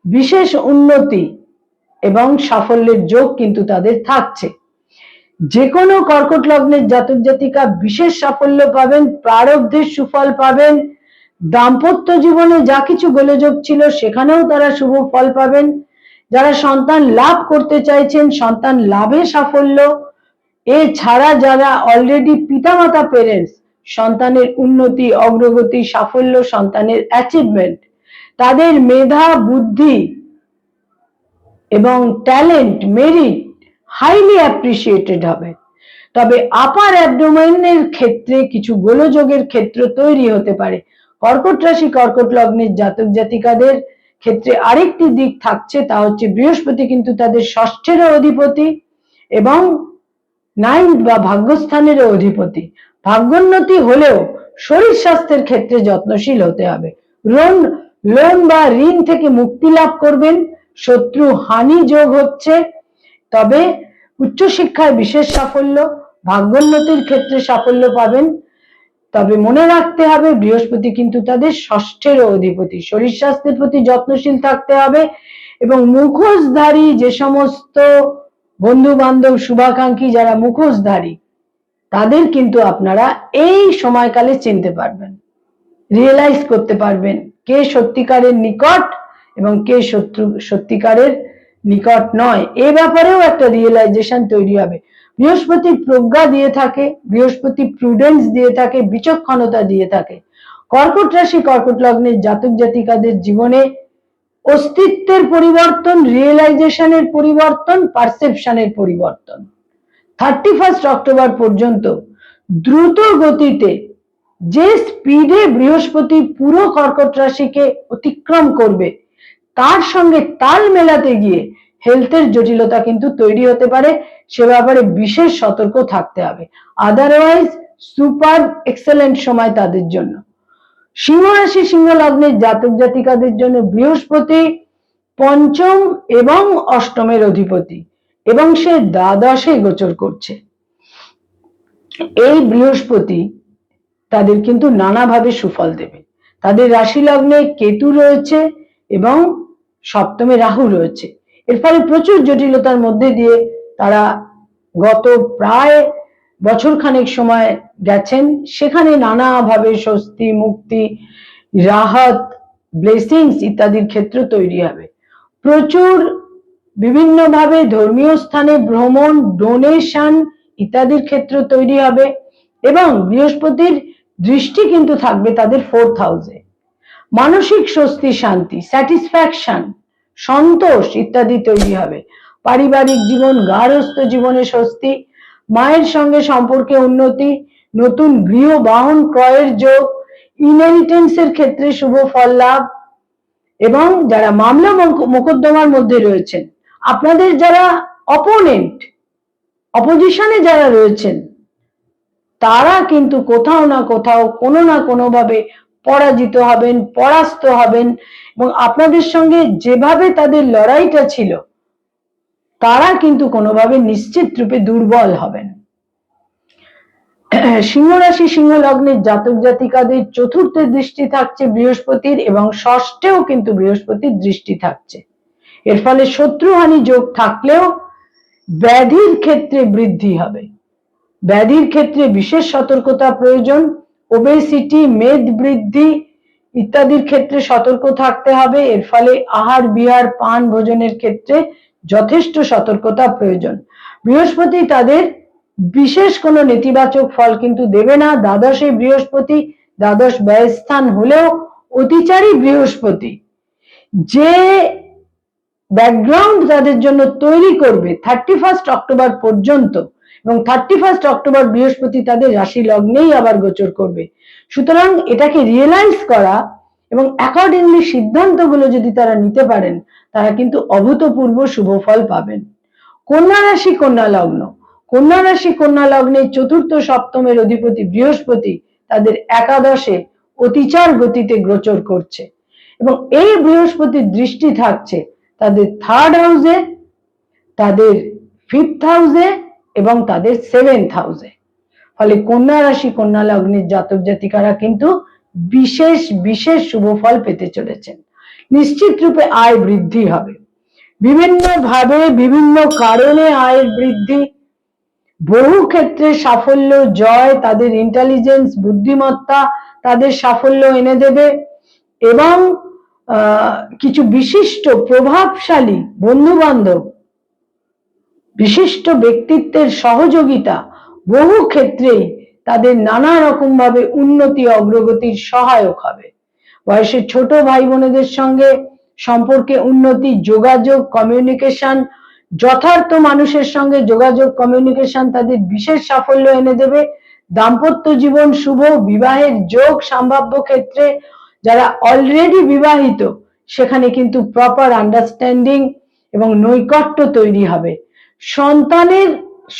বিশেষ উন্নতি এবং সাফল্যের যোগ কিন্তু তাদের থাকছে। যে কোনো কর্কট লগ্নের জাতক জাতিকা বিশেষ সাফল্য পাবেন, প্রারব্ধের সুফল পাবেন। দাম্পত্য জীবনে যা কিছু গোলযোগ ছিল সেখানেও তারা শুভ ফল পাবেন। যারা সন্তান লাভ করতে চাইছেন সন্তান লাভে সাফল্য। এছাড়া যারা অলরেডি পিতামাতা পেরেন্টস, সন্তানের উন্নতি, অগ্রগতি, সাফল্য, সন্তানের অ্যাচিভমেন্ট, তাদের মেধা, বুদ্ধি এবং ট্যালেন্ট, মেরিট হাইলি অ্যাপ্রিসিয়েটেড হবে। তবে আপার অ্যাবডোমেনের ক্ষেত্রে কিছু গোলযোগের ক্ষেত্র তৈরি হতে পারে। কর্কট রাশি কর্কট লগ্নের জাতক জাতিকাদের ক্ষেত্রে আরেকটি দিক থাকছে, তা হচ্ছে বৃহস্পতি কিন্তু তাদের ষষ্ঠেরও অধিপতি এবং 9th বা ভাগ্যস্থানেরও অধিপতি। ভাগ্যোন্নতি হলেও শরীর স্বাস্থ্যের ক্ষেত্রে যত্নশীল হতে হবে। লোন বা ঋণ থেকে মুক্তি লাভ করবেন। শত্রু হানি যোগ হচ্ছে, তবে উচ্চশিক্ষায় বিশেষ সাফল্য, ভাগ্যোন্নতির ক্ষেত্রে সাফল্য পাবেন। তবে মনে রাখতে হবে বৃহস্পতি কিন্তু তাদের ষষ্ঠেরও অধিপতি। শরীর স্বাস্থ্যের প্রতি যত্নশীল থাকতে হবে এবং মুখোশধারী যে সমস্ত বন্ধু বান্ধব শুভাকাঙ্ক্ষী যারা মুখোশধারী, তাদের কিন্তু আপনারা এই সময়কালে চিনতে পারবেন, রিয়েলাইজ করতে পারবেন কে সত্যিকারের নিকট এবং কে সত্যিকারের নিকট নয়। এ ব্যাপারেও একটা রিয়েলাইজেশন তৈরি হবে। বৃহস্পতি প্রজ্ঞা দিয়ে থাকে, বৃহস্পতি প্রুডেন্স দিয়ে থাকে, বিচক্ষণতা দিয়ে থাকে। কর্কট রাশি কর্কট লগ্নের জাতক জাতিকাদের জীবনে অস্তিত্বের পরিবর্তন, রিয়েলাইজেশনের পরিবর্তন, পারসেপশনের পরিবর্তন। 31 অক্টোবর পর্যন্ত দ্রুত গতিতে যে স্পিডে বৃহস্পতি পুরো কর্কট রাশিকে অতিক্রম করবে, তার সঙ্গে তাল মেলাতে গিয়ে হেলথের জটিলতা কিন্তু তৈরি হতে পারে। সে ব্যাপারে বিশেষ সতর্ক থাকতে হবে। আদারওয়াইজ সুপার এক্সেলেন্ট সময় তাদের জন্য। সিংহ রাশি সিংহ লগ্নের জাতক জাতিকাদের জন্য বৃহস্পতি পঞ্চম এবং অষ্টমের অধিপতি এবং সে দ্বাদশে গোচর করছে। এই বৃহস্পতি তাদের কিন্তু নানাভাবে সুফল দেবে। তাদের রাশি লগ্নে কেতু রয়েছে এবং সপ্তমে রাহু রয়েছে। এর ফলে প্রচুর জটিলতার মধ্যে দিয়ে তারা গত প্রায় বছর খানেক সময় গেছেন, সেখানে নানাভাবে স্বস্তি, মুক্তি, রাহত, ব্লেসিংস ইত্যাদির ক্ষেত্র তৈরি হবে। প্রচুর বিভিন্নভাবে ধর্মীয় স্থানে ভ্রমণ, ডোনেশন ইত্যাদির ক্ষেত্র তৈরি হবে এবং বৃহস্পতির দৃষ্টি কিন্তু থাকবে তাদের 4th হাউসে। মানসিক স্বস্তি, শান্তি, স্যাটিসফ্যাকশন, সন্তোষ ইত্যাদি তৈরি হবে। পারিবারিক জীবন, গার্হস্থ্য জীবনে স্বস্তি, মায়ের সঙ্গে সম্পর্কে উন্নতি, নতুন গৃহ বাহন ক্রয়ের যোগ, ইনহেরিটেন্সের ক্ষেত্রে শুভ ফল লাভ এবং যারা মামলা মোকদ্দমার মধ্যে রয়েছেন, আপনাদের যারা অপোনেন্ট, অপোজিশনে যারা রয়েছেন, তারা কিন্তু কোথাও না কোথাও কোনো না কোনো ভাবে পরাজিত হবেন, পরাস্ত হবেন এবং আপনাদের সঙ্গে যেভাবে তাদের লড়াইটা ছিল, তারা কিন্তু কোনোভাবে নিশ্চিত রূপে দুর্বল হবেন। সিংহ রাশি সিংহ লগ্নের জাতক জাতিকাদের চতুর্থ দৃষ্টি থাকছে বৃহস্পতির এবং ষষ্ঠেও কিন্তু বৃহস্পতির দৃষ্টি থাকছে। এর ফলে শত্রুহানি যোগ থাকলেও ব্যাধির ক্ষেত্রে বৃদ্ধি হবে। ব্যাধির ক্ষেত্রে বিশেষ সতর্কতা প্রয়োজন। ওবেসিটি, মেদ বৃদ্ধি ইত্যাদির ক্ষেত্রে সতর্ক থাকতে হবে। এর ফলে আহার বিহার পান ভোজনের ক্ষেত্রে যথেষ্ট সতর্কতা প্রয়োজন। বৃহস্পতি তাদের বিশেষ কোনো নেতিবাচক ফল কিন্তু দেবে না। দ্বাদশে বৃহস্পতি, দ্বাদশ ব্যয়স্থান হলেও অতিচারী বৃহস্পতি যে ব্যাকগ্রাউন্ড তাদের জন্য তৈরি করবে 31 অক্টোবর পর্যন্ত, এবং 31 অক্টোবর বৃহস্পতি তাদের রাশি লগ্নেই আবার গোচর করবে। সুতরাং এটাকে রিয়েলাইজ করা এবং অ্যাকর্ডিংলি সিদ্ধান্তগুলো যদি তারা নিতে পারেন, তারা কিন্তু অভূতপূর্ব শুভ ফল পাবেন। কন্যা রাশি কন্যা লগ্ন, কন্যা রাশি কন্যা লগ্নে চতুর্থ সপ্তমের অধিপতি বৃহস্পতি তাদের একাদশে অতিচার গতিতে গোচর করছে এবং এই বৃহস্পতির দৃষ্টি থাকছে তাদের 3rd হাউসে, তাদের 5th হাউসে এবং তাদের 7th হাউসে। ফলে কন্যা রাশি কন্যা লগ্নের জাতক জাতিকারা কিন্তু বিশেষ বিশেষ শুভ ফল পেতে চলেছেন। নিশ্চিত রূপে আয় বৃদ্ধি হবে, বিভিন্ন ভাবে বিভিন্ন কারণে আয়ের বৃদ্ধি, বহু ক্ষেত্রে সাফল্য, জয়, তাদের ইন্টেলিজেন্স, বুদ্ধিমত্তা তাদের সাফল্য এনে দেবে এবং কিছু বিশিষ্ট প্রভাবশালী বন্ধু বান্ধব, বিশিষ্ট ব্যক্তিত্বের সহযোগিতা বহু ক্ষেত্রেই তাদের নানা রকম ভাবে উন্নতি অগ্রগতির সহায়ক হবে। বয়সে ছোট ভাই বোনেদের সঙ্গে সম্পর্কে উন্নতি, যোগাযোগ, কমিউনিকেশন, যথার্থ মানুষের সঙ্গে যোগাযোগ, কমিউনিকেশন তাদের বিশেষ সাফল্য এনে দেবে। দাম্পত্য জীবন শুভ, বিবাহের যোগ সম্ভাব্য ক্ষেত্রে। যারা অলরেডি বিবাহিত সেখানে কিন্তু প্রপার আন্ডারস্ট্যান্ডিং এবং নৈকট্য তৈরি হবে।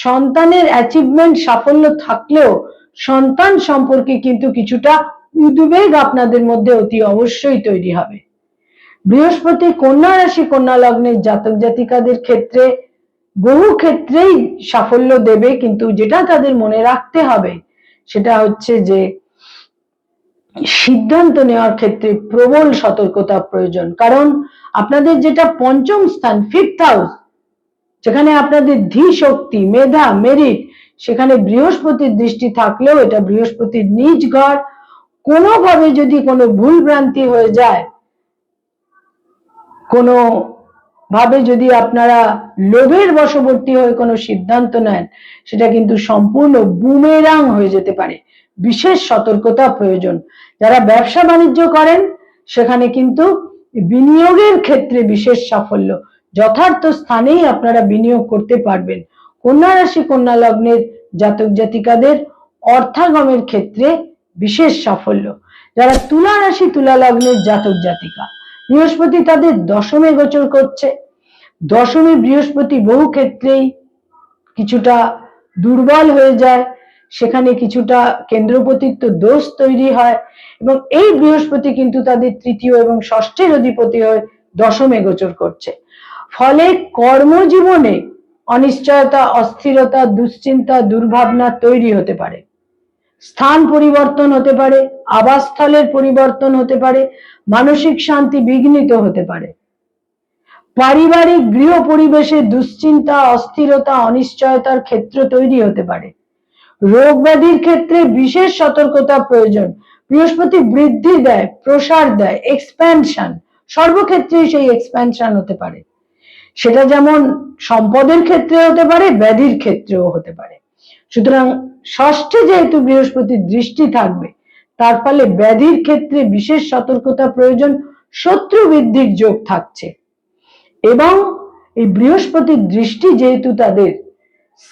সন্তানের অ্যাচিভমেন্ট সাফল্য থাকলেও সন্তান সম্পর্কে কিন্তু কিছুটা উদ্বেগ আপনাদের মধ্যে অতি অবশ্যই তৈরি হবে। বৃহস্পতি কন্যা রাশি কন্যা লগ্নের জাতক জাতিকাদের ক্ষেত্রে বহু ক্ষেত্রেই সাফল্য দেবে, কিন্তু যেটা তাদের মনে রাখতে হবে সেটা হচ্ছে যে সিদ্ধান্ত নেওয়ার ক্ষেত্রে প্রবল সতর্কতা প্রয়োজন। কারণ আপনাদের যেটা পঞ্চম স্থান, ফিফথ হাউস, যেখানে আপনাদের ধী শক্তি, মেধা, মেরিট, সেখানে বৃহস্পতির দৃষ্টি থাকলেও এটা বৃহস্পতির নিজ ঘর। কোনোভাবে যদি কোনো ভুল ভ্রান্তি হয়ে যায়, কোনো ভাবে যদি আপনারা লোভের বশবর্তী হয়ে কোনো সিদ্ধান্ত নেন, সেটা কিন্তু সম্পূর্ণ বুমেরাং হয়ে যেতে পারে। বিশেষ সতর্কতা প্রয়োজন। যারা ব্যবসা বাণিজ্য করেন সেখানে কিন্তু বিনিয়োগের ক্ষেত্রে বিশেষ সাফল্য, যথার্থ স্থানেই আপনারা বিনিয়োগ করতে পারবেন। কন্যা রাশি কন্যা লগ্নের জাতক জাতিকাদের অর্থাগমের ক্ষেত্রে বিশেষ সাফল্য। যারা তুলা রাশি তুলা লগ্নের জাতক জাতিকা, বৃহস্পতি তাদের দশমে গোচর করছে। দশমে বৃহস্পতি বহু ক্ষেত্রেই কিছুটা দুর্বল হয়ে যায়, সেখানে কিছুটা কেন্দ্রপতিত্ব দোষ তৈরি হয়, এবং এই বৃহস্পতি কিন্তু তাদের তৃতীয় এবং ষষ্ঠের অধিপতি হয়ে দশমে গোচর করছে। ফলে কর্মজীবনে অনিশ্চয়তা, অস্থিরতা, দুশ্চিন্তা, দুর্ভাবনা তৈরি হতে পারে। স্থান পরিবর্তন হতে পারে, আবাসস্থলের পরিবর্তন হতে পারে, মানসিক শান্তি বিঘ্নিত হতে পারে। পারিবারিক গৃহ পরিবেশে দুশ্চিন্তা, অস্থিরতা, অনিশ্চয়তার ক্ষেত্র তৈরি হতে পারে। রোগ ব্যাধির ক্ষেত্রে বিশেষ সতর্কতা প্রয়োজন। বৃহস্পতি বৃদ্ধি দেয়, প্রসার দেয়, এক্সপ্যানশন, সর্বক্ষেত্রেই সেই এক্সপ্যানশন হতে পারে। সেটা যেমন সম্পদের ক্ষেত্রে হতে পারে, ব্যাধির ক্ষেত্রেও হতে পারে। সুতরাং ষষ্ঠে যেহেতু বৃহস্পতির দৃষ্টি থাকবে, তার ফলে ব্যাধির ক্ষেত্রে বিশেষ সতর্কতা প্রয়োজন। শত্রু বৃদ্ধির যোগ থাকছে, এবং এই বৃহস্পতির দৃষ্টি যেহেতু তাদের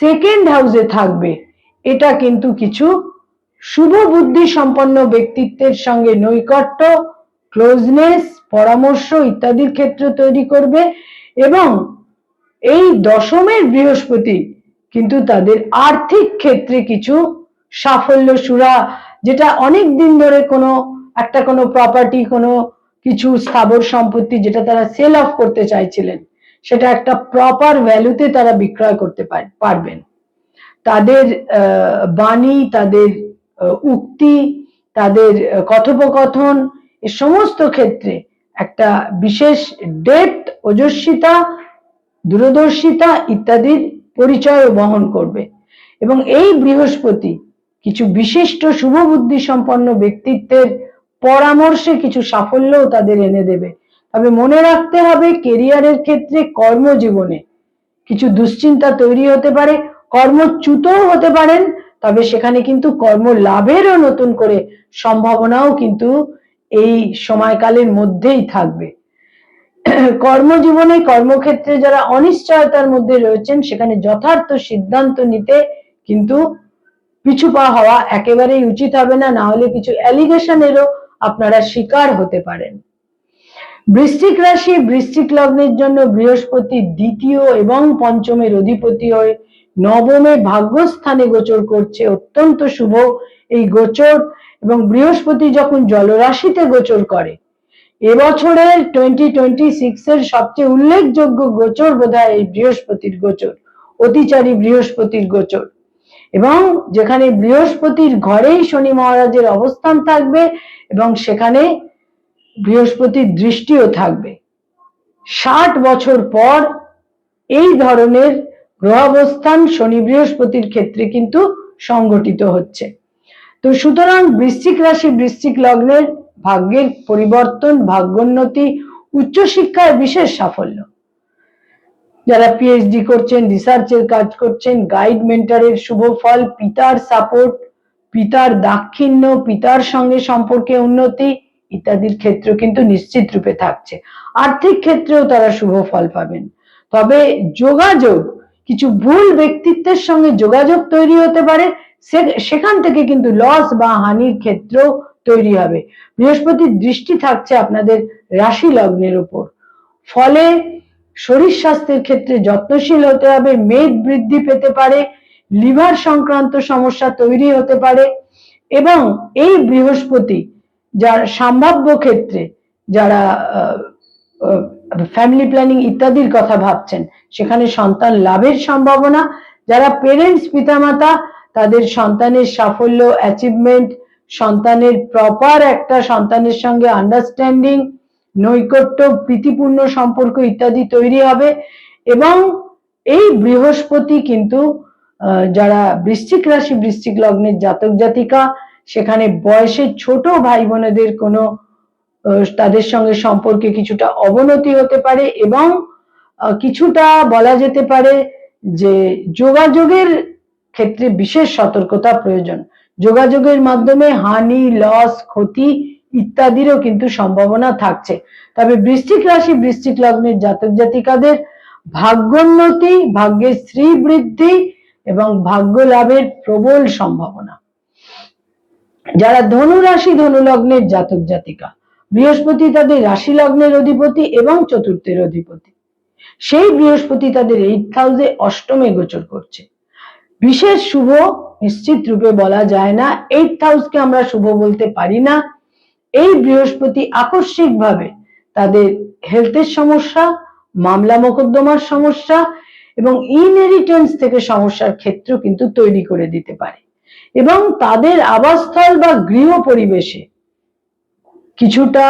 সেকেন্ড হাউসে থাকবে, এটা কিন্তু কিছু শুভ বুদ্ধি সম্পন্ন ব্যক্তিত্বের সঙ্গে নৈকট্য, ক্লোজনেস, পরামর্শ ইত্যাদির ক্ষেত্র তৈরি করবে। এবং এই দশমের বৃহস্পতি কিন্তু তাদের আর্থিক ক্ষেত্রে কিছু সাফল্য সুরা, যেটা অনেক দিন ধরে কোনো প্রপার্টি, কোনো কিছু স্থাবর সম্পত্তি যেটা তারা সেল অফ করতে চাইছিলেন, সেটা একটা প্রপার ভ্যালুতে তারা বিক্রয় করতে পারবেন। তাদের বাণী, তাদের উক্তি, তাদের কথোপকথন, এ সমস্ত ক্ষেত্রে একটা বিশেষ ডেপথ, ওজস্বিতা, দূরদর্শিতা ইত্যাদির পরিচয় বহন করবে। এবং এই বৃহস্পতি কিছু বিশিষ্ট শুভবুদ্ধি সম্পন্ন ব্যক্তিত্বের পরামর্শে কিছু সাফল্য তাদের এনে দেবে। তবে মনে রাখতে হবে, কেরিয়ারের ক্ষেত্রে, কর্মজীবনে কিছু দুশ্চিন্তা তৈরি হতে পারে, কর্মচ্যুতও হতে পারেন, তবে সেখানে কিন্তু কর্ম লাভেরও নতুন করে সম্ভাবনাও কিন্তু এই সময়কালের মধ্যেই থাকবে। কর্মজীবনে, কর্মক্ষেত্রে যারা অনিশ্চয়তার মধ্যে রয়েছেন, সেখানে যথার্থ সিদ্ধান্ত নিতে কিন্তু পিছু পা হওয়া একেবারেই উচিত হবে না, না হলে কিছু অ্যালিগেশনেরও আপনারা শিকার হতে পারেন। বৃশ্চিক রাশি বৃশ্চিক লগ্নের জন্য বৃহস্পতি দ্বিতীয় এবং পঞ্চমের অধিপতি হয়ে নবমে ভাগ্যস্থানে গোচর করছে। অত্যন্ত শুভ এই গোচর। এবং বৃহস্পতি যখন জলরাশিতে গোচর করে, এবছরের 2026 এর সবচেয়ে উল্লেখযোগ্য গোচর বোধহয় এই বৃহস্পতির গোচর, অতিচারী বৃহস্পতির গোচর। এবং যেখানে বৃহস্পতির ঘরেই শনি মহারাজের অবস্থান থাকবে, এবং সেখানে বৃহস্পতির দৃষ্টিও থাকবে। 60 বছর পর এই ধরনের গ্রহাবস্থান শনি বৃহস্পতির ক্ষেত্রে কিন্তু সংঘটিত হচ্ছে। তো সুতরাং বৃশ্চিক রাশি বৃশ্চিক লগ্নের ভাগ্যের পরিবর্তন, ভাগ্যোন্নতি, উচ্চশিক্ষায় বিশেষ সাফল্য। যারা পিএইচডি করছেন, রিসার্চের কাজ করছেন, গাইড মেন্টরের শুভ ফল, পিতার সাপোর্ট, পিতার দাক্ষিণ্য, পিতার সঙ্গে সম্পর্কে উন্নতি ইত্যাদির ক্ষেত্র কিন্তু নিশ্চিত রূপে থাকছে। আর্থিক ক্ষেত্রেও তারা শুভ ফল পাবেন। তবে যোগাযোগ, কিছু ভুল ব্যক্তিত্বের সঙ্গে যোগাযোগ তৈরি হতে পারে, সেখান থেকে কিন্তু লস বা হানির ক্ষেত্র তৈরি হবে। বৃহস্পতির দৃষ্টি থাকছে আপনাদের রাশি লগ্নের উপর, ফলে শরীর স্বাস্থ্যের ক্ষেত্রে যত্নশীল হতে হবে। মেদ বৃদ্ধি পেতে পারে, লিভার সংক্রান্ত সমস্যা তৈরি হতে পারে, এবং এই বৃহস্পতি যার সম্ভাব্য ক্ষেত্রে যারা ফ্যামিলি প্ল্যানিং ইত্যাদির কথা ভাবছেন, সেখানে সন্তান লাভের সম্ভাবনা। যারা পেরেন্টস, পিতামাতা, তাদের সন্তানের সাফল্য, অ্যাচিভমেন্ট, সন্তানের প্রপার একটা সন্তানের সঙ্গে আন্ডারস্ট্যান্ডিং, নৈকট্য, প্রীতিপূর্ণ সম্পর্ক ইত্যাদি তৈরি হবে। এবং এই বৃহস্পতি কিন্তু যারা বৃশ্চিক রাশি, বৃশ্চিক লগ্নের জাতক জাতিকা, সেখানে বয়সে ছোট ভাই বোনেদের কোনো তাদের সঙ্গে সম্পর্কে কিছুটা অবনতি হতে পারে, এবং কিছুটা বলা যেতে পারে যে যোগাযোগের ক্ষেত্রে বিশেষ সতর্কতা প্রয়োজন। যোগাযোগের মাধ্যমে হানি, লস, ক্ষতি ইত্যাদিরও কিন্তু সম্ভাবনা থাকছে। তবে বৃশ্চিক রাশি, বৃশ্চিক লগ্নের জাতক জাতিকাদের ভাগ্যোন্নতি, ভাগ্যের শ্রী বৃদ্ধি এবং ভাগ্য লাভের প্রবল সম্ভাবনা। যারা ধনু রাশি, ধনু লগ্নের জাতক জাতিকা, বৃহস্পতি তাদের রাশি লগ্নের অধিপতি এবং চতুর্থের অধিপতি। সেই বৃহস্পতি তাদের 8th হাউসে অষ্টমে গোচর করছে। বিশেষ শুভ নিশ্চিত রূপে বলা যায় না, 8th হাউসকে আমরা শুভ বলতে পারি না। এই বৃহস্পতি আকস্মিক ভাবে তাদের হেলথের সমস্যা, মামলা মোকদ্দমার সমস্যা এবং ইনহেরিটেন্স থেকে সমস্যার ক্ষেত্র কিন্তু তৈরি করে দিতে পারে, এবং তাদের আবাসস্থল বা গৃহ পরিবেশে কিছুটা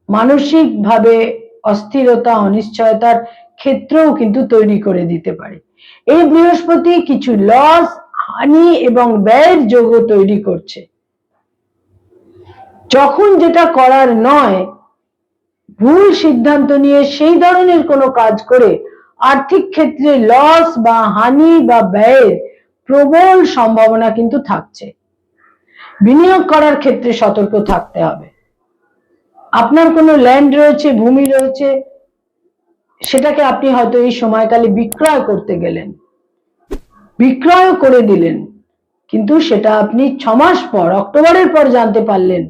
মানসিকভাবে অস্থিরতা, অনিশ্চয়তার ক্ষেত্রও কিন্তু তৈরি করে দিতে পারে। এই বৃহস্পতি কিছু লস, হানি এবং ব্যয়ের যোগও তৈরি করছে। যখন যেটা করার নয়, ভুল সিদ্ধান্ত নিয়ে সেই ধরনের কোনো কাজ করে আর্থিক ক্ষেত্রে লস বা হানি বা ব্যয়ের প্রবল সম্ভাবনা কিন্তু থাকছে। বিনিয়োগ করার ক্ষেত্রে সতর্ক থাকতে হবে। আপনার কোনো ল্যান্ড রয়েছে, ভূমি রয়েছে, সেটাকে আপনি হয়তো এই সময়কালে বিক্রয় করতে গেলেন, বিক্রয় করে দিলেন, কিন্তু সেটা আপনি 6 মাস পর, অক্টোবরের পর জানতে পারলেন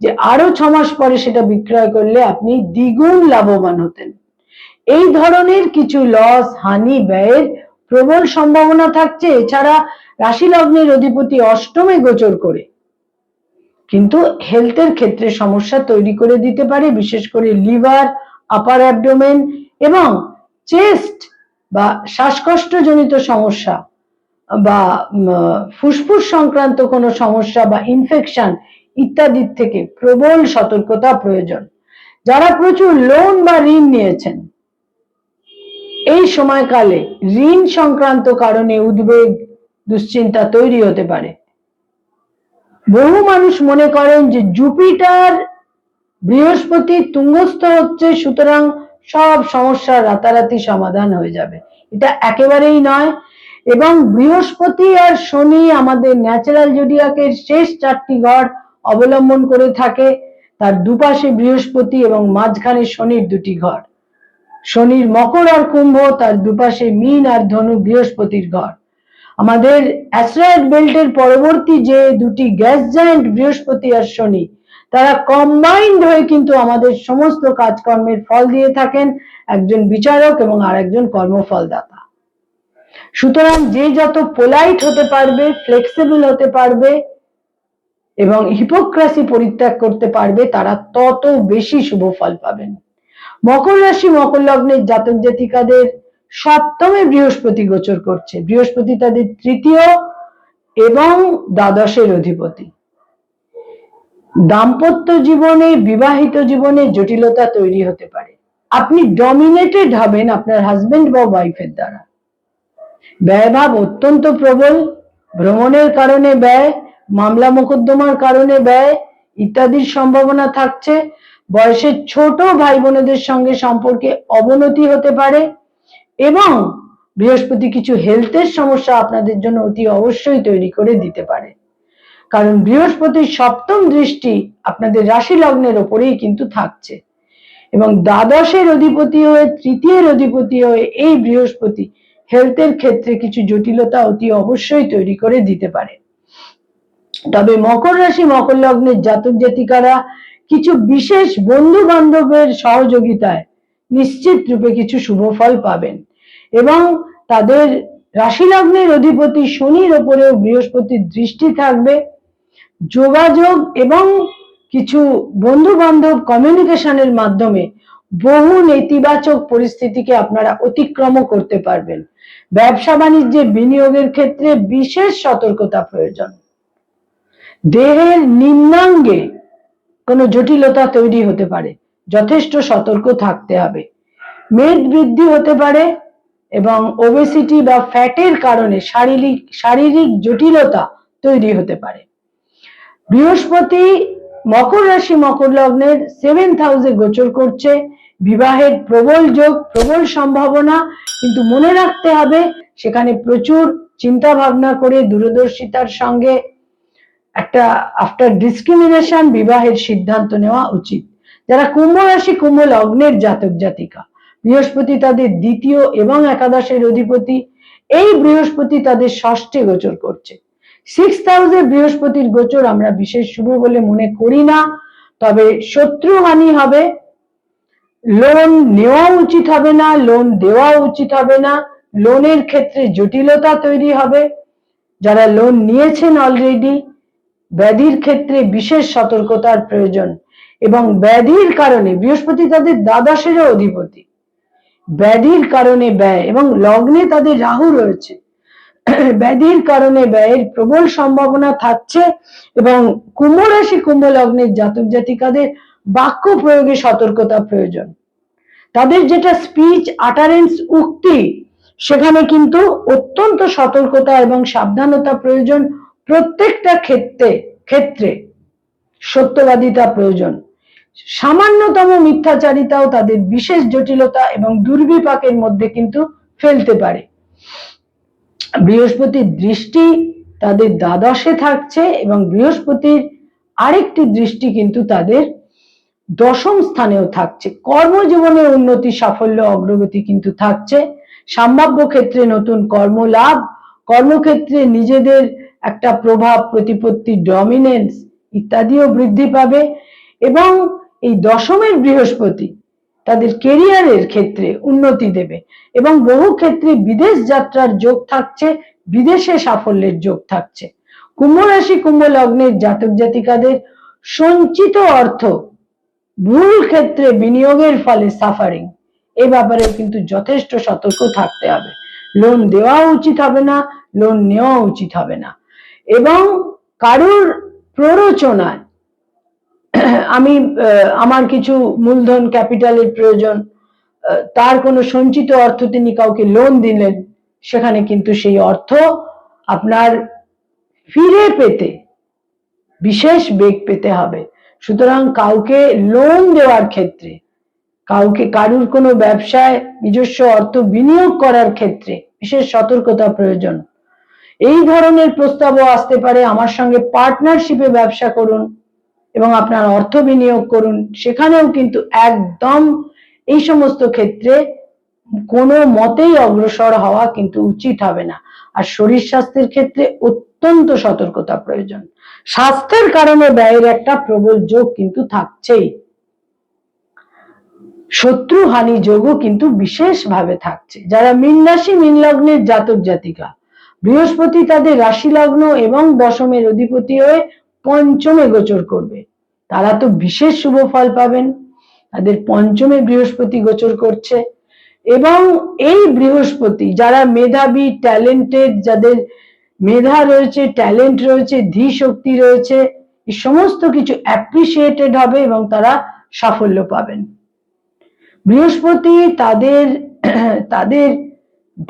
যে আরো 6 মাস পরে সেটা বিক্রয় করলে আপনি দ্বিগুণ লাভবান হতেন। এই ধরনের কিছু লস, হানি, ব্যয়ের প্রবল সম্ভাবনা থাকছে। এছাড়া রাশি লগ্নের অধিপতি অষ্টমে গোচর করে কিন্তু হেলথের ক্ষেত্রে সমস্যা তৈরি করে দিতে পারে, বিশেষ করে লিভার, আপার অ্যাবডোমেন এবং চেস্ট বা শ্বাসকষ্টজনিত সমস্যা বা ফুসফুস সংক্রান্ত কোনো সমস্যা বা ইনফেকশন ইত্যাদির থেকে প্রবল সতর্কতা প্রয়োজন। যারা প্রচুর লোন বা ঋণ নিয়েছেন, এই সময়কালে ঋণ সংক্রান্ত কারণে উদ্বেগ, দুশ্চিন্তা তৈরি হতে পারে। বহু মানুষ মনে করেন যে জুপিটার, বৃহস্পতি তুঙ্গস্থ হচ্ছে, সুতরাং সব সমস্যার রাতারাতি সমাধান হয়ে যাবে। এটা একেবারেই নয়। এবং বৃহস্পতি আর শনি আমাদের ন্যাচারাল জোডিয়াকের শেষ 4টি ঘর অবলম্বন করে থাকে। তার দুপাশে বৃহস্পতি এবং মাঝখানে শনির 2টি ঘর। শনির মকর আর কুম্ভ, তার দুপাশে মীন আর ধনু বৃহস্পতির ঘর। আমাদের অ্যাস্ট্রয়েড বেল্টের পরবর্তী যে 2টি গ্যাস জায়ান্ট বৃহস্পতি আর শনি, তারা কম্বাইন্ড হয়ে কিন্তু আমাদের সমস্ত কাজকর্মের ফল দিয়ে থাকেন, একজন বিচারক এবং আরেকজন কর্মফলদাতা। সুতরাং যে যত পোলাইট হতে পারবে, ফ্লেক্সিবল হতে পারবে এবং হিপোক্রাসি পরিত্যাগ করতে পারবে, তারা তত বেশি শুভ ফল পাবেন। মকর রাশি, মকর লগ্নের জাতক জাতিকাদের সপ্তমে বৃহস্পতি গোচর করছে। বৃহস্পতি তাদের 3য় এবং দ্বাদশের অধিপতি। দাম্পত্য জীবনে, বিবাহিত জীবনে জটিলতা তৈরি হতে পারে। আপনি ডমিনেটেড হবেন আপনার হাজবেন্ড বা ওয়াইফের দ্বারা। ব্যয়ভাব অত্যন্ত প্রবল, ভ্রমণের কারণে ব্যয়, মামলা মোকদ্দমার কারণে ব্যয় ইত্যাদির সম্ভাবনা থাকছে। বয়সের ছোট ভাই বোনেদের সঙ্গে সম্পর্কে অবনতি হতে পারে, এবং বৃহস্পতি কিছু হেলথের সমস্যা আপনাদের জন্য অতি অবশ্যই তৈরি করে দিতে পারে, কারণ বৃহস্পতির 7ম দৃষ্টি আপনাদের রাশি লগ্নের ওপরেই কিন্তু থাকছে। এবং দ্বাদশের অধিপতি হয়ে তৃতীয়ের অধিপতি হয়ে এই বৃহস্পতি হেলথের ক্ষেত্রে কিছু জটিলতা অতি অবশ্যই তৈরি করে দিতে পারে। তবে মকর রাশি মকর লগ্নের জাতক জাতিকারা কিছু বিশেষ বন্ধু বান্ধবের সহযোগিতায় নিশ্চিত রূপে কিছু শুভ ফল পাবেন এবং তাদের রাশি লগ্নের অধিপতি শনির ওপরেও বৃহস্পতির দৃষ্টি থাকবে। যোগাযোগ এবং কিছু বন্ধু বান্ধব কমিউনিকেশনের মাধ্যমে বহু নেতিবাচক পরিস্থিতিকে আপনারা অতিক্রম করতে পারবেন। ব্যবসা বাণিজ্যে বিনিয়োগের ক্ষেত্রে বিশেষ সতর্কতা প্রয়োজন। দেহের নিম্নাঙ্গে কোনো জটিলতা তৈরি হতে পারে, যথেষ্ট সতর্ক থাকতে হবে। মেদ বৃদ্ধি হতে পারে এবং ওবেসিটি বা ফ্যাটের কারণে শারীরিক জটিলতা তৈরি হতে পারে। বৃহস্পতি মকর রাশি মকর লগ্নের 7th হাউসে গোচর করছে, বিবাহের প্রবল যোগ, প্রবল সম্ভাবনা, কিন্তু মনে রাখতে হবে সেখানে প্রচুর চিন্তা ভাবনা করে দূরদর্শিতার সঙ্গে একটা আফটার ডিসক্রিমিনেশন বিবাহের সিদ্ধান্ত নেওয়া উচিত। যারা কুম্ভ রাশি কুম্ভ লগ্নের জাতক জাতিকা, বৃহস্পতি তাদের দ্বিতীয় এবং একাদশের অধিপতি, এই বৃহস্পতি তাদের ষষ্ঠে গোচর করছে। 6th হাউসে বৃহস্পতির গোচর আমরা বিশেষ শুভ বলে মনে করি না, তবে শত্রু হানি হবে, লোন নেওয়া উচিত হবে না, লোন দেওয়া উচিত হবে না, লোনের ক্ষেত্রে জটিলতা তৈরি হবে। যারা লোন নিয়েছেন অলরেডি, ব্যাধির ক্ষেত্রে বিশেষ সতর্কতার প্রয়োজন এবং ব্যাধির কারণে বৃহস্পতি তাদের দ্বাদশেরও অধিপতি, ব্যাধির কারণে ব্যয় এবং লগ্নে তাদের রাহু রয়েছে, ব্যাধির কারণে ব্যয়ের প্রবল সম্ভাবনা থাকছে এবং কুম্ভ রাশি কুম্ভ লগ্নের জাতক জাতিকাদের বাক্য প্রয়োগে সতর্কতা প্রয়োজন। তাদের যেটা স্পিচ আটারেন্স উক্তি, সেখানে কিন্তু অত্যন্ত সতর্কতা এবং সাবধানতা প্রয়োজন। প্রত্যেকটা ক্ষেত্রে সত্যবাদিতা প্রয়োজন। সামান্যতম মিথ্যাচারিতাও তাদের বিশেষ জটিলতা এবং দুর্বিপাকের মধ্যে কিন্তু ফেলতে পারে। বৃহস্পতির দৃষ্টি তাদের দ্বাদশে থাকছে এবং বৃহস্পতির আরেকটি দৃষ্টি কিন্তু তাদের দশম স্থানেও থাকছে। কর্মজীবনে উন্নতি, সাফল্য, অগ্রগতি কিন্তু থাকছে। সম্ভাব্য ক্ষেত্রে নতুন কর্মলাভ, কর্মক্ষেত্রে নিজেদের একটা প্রভাব প্রতিপত্তি, ডমিনেন্স ইত্যাদিও বৃদ্ধি পাবে এবং এই দশমের বৃহস্পতি তাদের কেরিয়ারের ক্ষেত্রে উন্নতি দেবে এবং বহু ক্ষেত্রে বিদেশ যাত্রার যোগ থাকছে, বিদেশে সাফল্যের যোগ থাকছে। কুম্ভ রাশি কুম্ভ লগ্নের জাতক জাতিকাদের সঞ্চিত অর্থ ভুল ক্ষেত্রে বিনিয়োগের ফলে সাফারিং, এ ব্যাপারে কিন্তু যথেষ্ট সতর্ক থাকতে হবে। লোন দেওয়া উচিত হবে না, লোন নেওয়া উচিত হবে না এবং কারুর প্ররোচনায় আমার কিছু মূলধন ক্যাপিটালের প্রয়োজন, তার কোনো সঞ্চিত অর্থ তিনি কাউকে লোন দিলেন, সেখানে কিন্তু সেই অর্থ আপনার ফিরে পেতে বিশেষ বেগ পেতে হবে। সুতরাং কাউকে লোন দেওয়ার ক্ষেত্রে, কারুর কোনো ব্যবসায় নিজস্ব অর্থ বিনিয়োগ করার ক্ষেত্রে বিশেষ সতর্কতা প্রয়োজন। এই ধরনের প্রস্তাবও আসতে পারে, আমার সঙ্গে পার্টনারশিপে ব্যবসা করুন এবং আপনার অর্থ বিনিয়োগ করুন, সেখানেও কিন্তু একদম এই সমস্ত ক্ষেত্রে কোনো মতেই অগ্রসর হওয়া কিন্তু উচিত হবে না। আর শরীর স্বাস্থ্যের ক্ষেত্রে অত্যন্ত সতর্কতা প্রয়োজন। স্বাস্থ্যের কারণে ব্যয়ের একটা প্রবল যোগ কিন্তু থাকছেই, শত্রু হানি যোগও কিন্তু বিশেষভাবে থাকছে। যারা মীন রাশি মীন লগ্নের জাতক জাতিকা, বৃহস্পতি তাদের রাশি লগ্ন এবং দশমের অধিপতি হয়ে পঞ্চমে গোচর করবে, তারা তো বিশেষ শুভ ফল পাবেন। তাদের পঞ্চমে বৃহস্পতি গোচর করছে এবং এই বৃহস্পতি যারা মেধাবী, ট্যালেন্টেড, যাদের মেধা রয়েছে, ট্যালেন্ট রয়েছে, ধী শক্তি রয়েছে, এই সমস্ত কিছু অ্যাপ্রিসিয়েটেড হবে এবং তারা সাফল্য পাবেন। বৃহস্পতি তাদের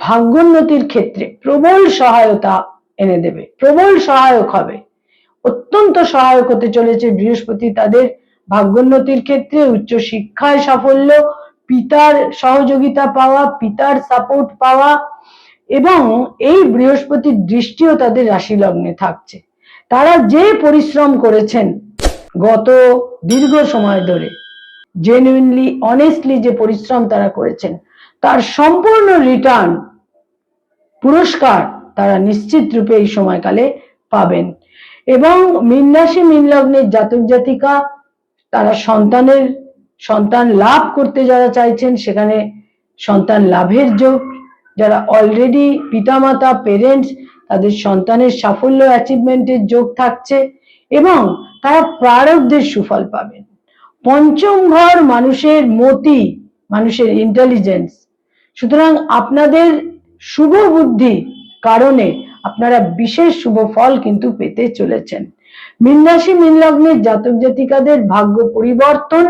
ভাগ্যোন্নতির ক্ষেত্রে প্রবল সহায়তা এনে দেবে, প্রবল সহায়ক হবে, অত্যন্ত সহায়ক হতে চলেছে বৃহস্পতি তাদের ভাগ্যোন্নতির ক্ষেত্রে। উচ্চ শিক্ষায় সাফল্য, পিতার সহযোগিতা পাওয়া, পিতার সাপোর্ট পাওয়া এবং এই বৃহস্পতির দৃষ্টিও তাদের রাশি লগ্নে থাকছে। তারা যে পরিশ্রম করেছেন গত দীর্ঘ সময় ধরে, জেনুইনলি অনেস্টলি যে পরিশ্রম তারা করেছেন তার সম্পূর্ণ রিটার্ন পুরস্কার তারা নিশ্চিত রূপে এই সময়কালে পাবেন। এবং মীন রাশি মীন লগ্নের জাতক জাতিকা তারা সন্তান লাভ করতে যারা চাইছেন সেখানে সন্তান লাভের যোগ, যারা অলরেডি পিতামাতা পেরেন্টস তাদের সন্তানের সাফল্য অ্যাচিভমেন্টের যোগ থাকছে এবং তারা প্রারব্ধের সুফল পাবেন। পঞ্চম ঘর মানুষের মতি, মানুষের ইন্টেলিজেন্স, সুতরাং আপনাদের শুভ বুদ্ধি কারণে আপনারা বিশেষ শুভ ফল কিন্তু পেতে চলেছেন। মীন রাশি মীন লগ্নের জাতক জাতিকাদের ভাগ্য পরিবর্তন,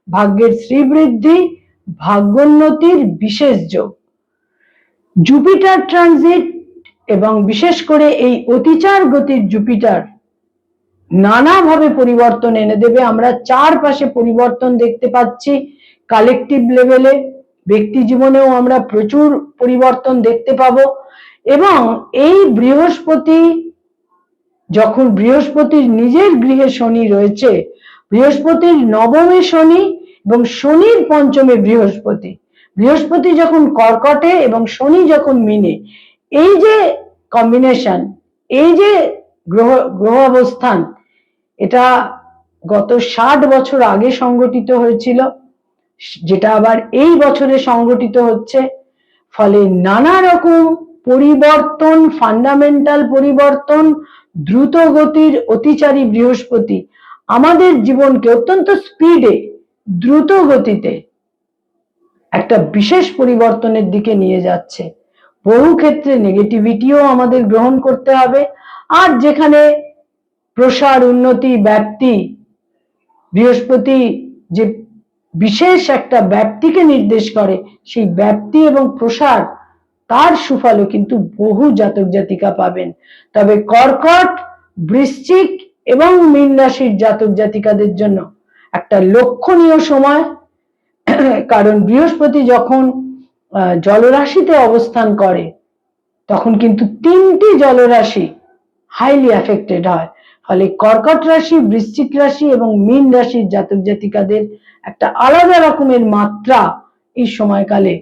ভাগ্যের শ্রীবৃদ্ধি, ভাগ্যোন্নতির বিশেষ যোগ। জুপিটার ট্রানজিট এবং বিশেষ করে এই অতিচার গতির জুপিটার নানাভাবে পরিবর্তন এনে দেবে। আমরা চারপাশে পরিবর্তন দেখতে পাচ্ছি, কালেকটিভ লেভেলে, ব্যক্তি জীবনেও আমরা প্রচুর পরিবর্তন দেখতে পাবো। এবং এই বৃহস্পতি যখন বৃহস্পতির নিজের গৃহে শনি রয়েছে, বৃহস্পতির নবমে শনি এবং শনির পঞ্চমে বৃহস্পতি, বৃহস্পতি যখন কর্কটে এবং শনি যখন মীনে, এই যে কম্বিনেশন, এই যে গ্রহ অবস্থান, এটা গত 60 বছর আগে সংগঠিত হয়েছিল, যেটা আবার এই বছরে সংগঠিত হচ্ছে। ফলে নানা রকম পরিবর্তন, ফান্ডামেন্টাল পরিবর্তন, দ্রুত গতির অতিচারী বৃহস্পতি আমাদের জীবনকে অত্যন্ত স্পিডে, দ্রুত গতিতে একটা বিশেষ পরিবর্তনের দিকে নিয়ে যাচ্ছে। বহু ক্ষেত্রে নেগেটিভিটিও আমাদের গ্রহণ করতে হবে। আর যেখানে প্রসার, উন্নতি, ব্যাপ্তি, বৃহস্পতি যে বিশেষ একটা ব্যাপ্তিকে নির্দেশ করে, সেই ব্যাপ্তি এবং প্রসার তার সুফলও কিন্তু বহু জাতক জাতিকা পাবেন। তবে কর্কট, বৃশ্চিক এবং মীন রাশির জাতক জাতিকাদের জন্য একটা লক্ষণীয় সময়, কারণ বৃহস্পতি যখন জলরাশিতে অবস্থান করে তখন কিন্তু 3টি জলরাশি হাইলি এফেক্টেড হয়। ফলে কর্কট রাশি, বৃশ্চিক রাশি এবং মীন রাশির জাতক জাতিকাদের একটা আলাদা রকমের মাত্রা এই সময়কালে,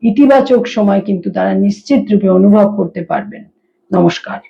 ইতিবাচক সময় কিন্তু তারা নিশ্চিত রূপে অনুভব করতে পারবেন। নমস্কার।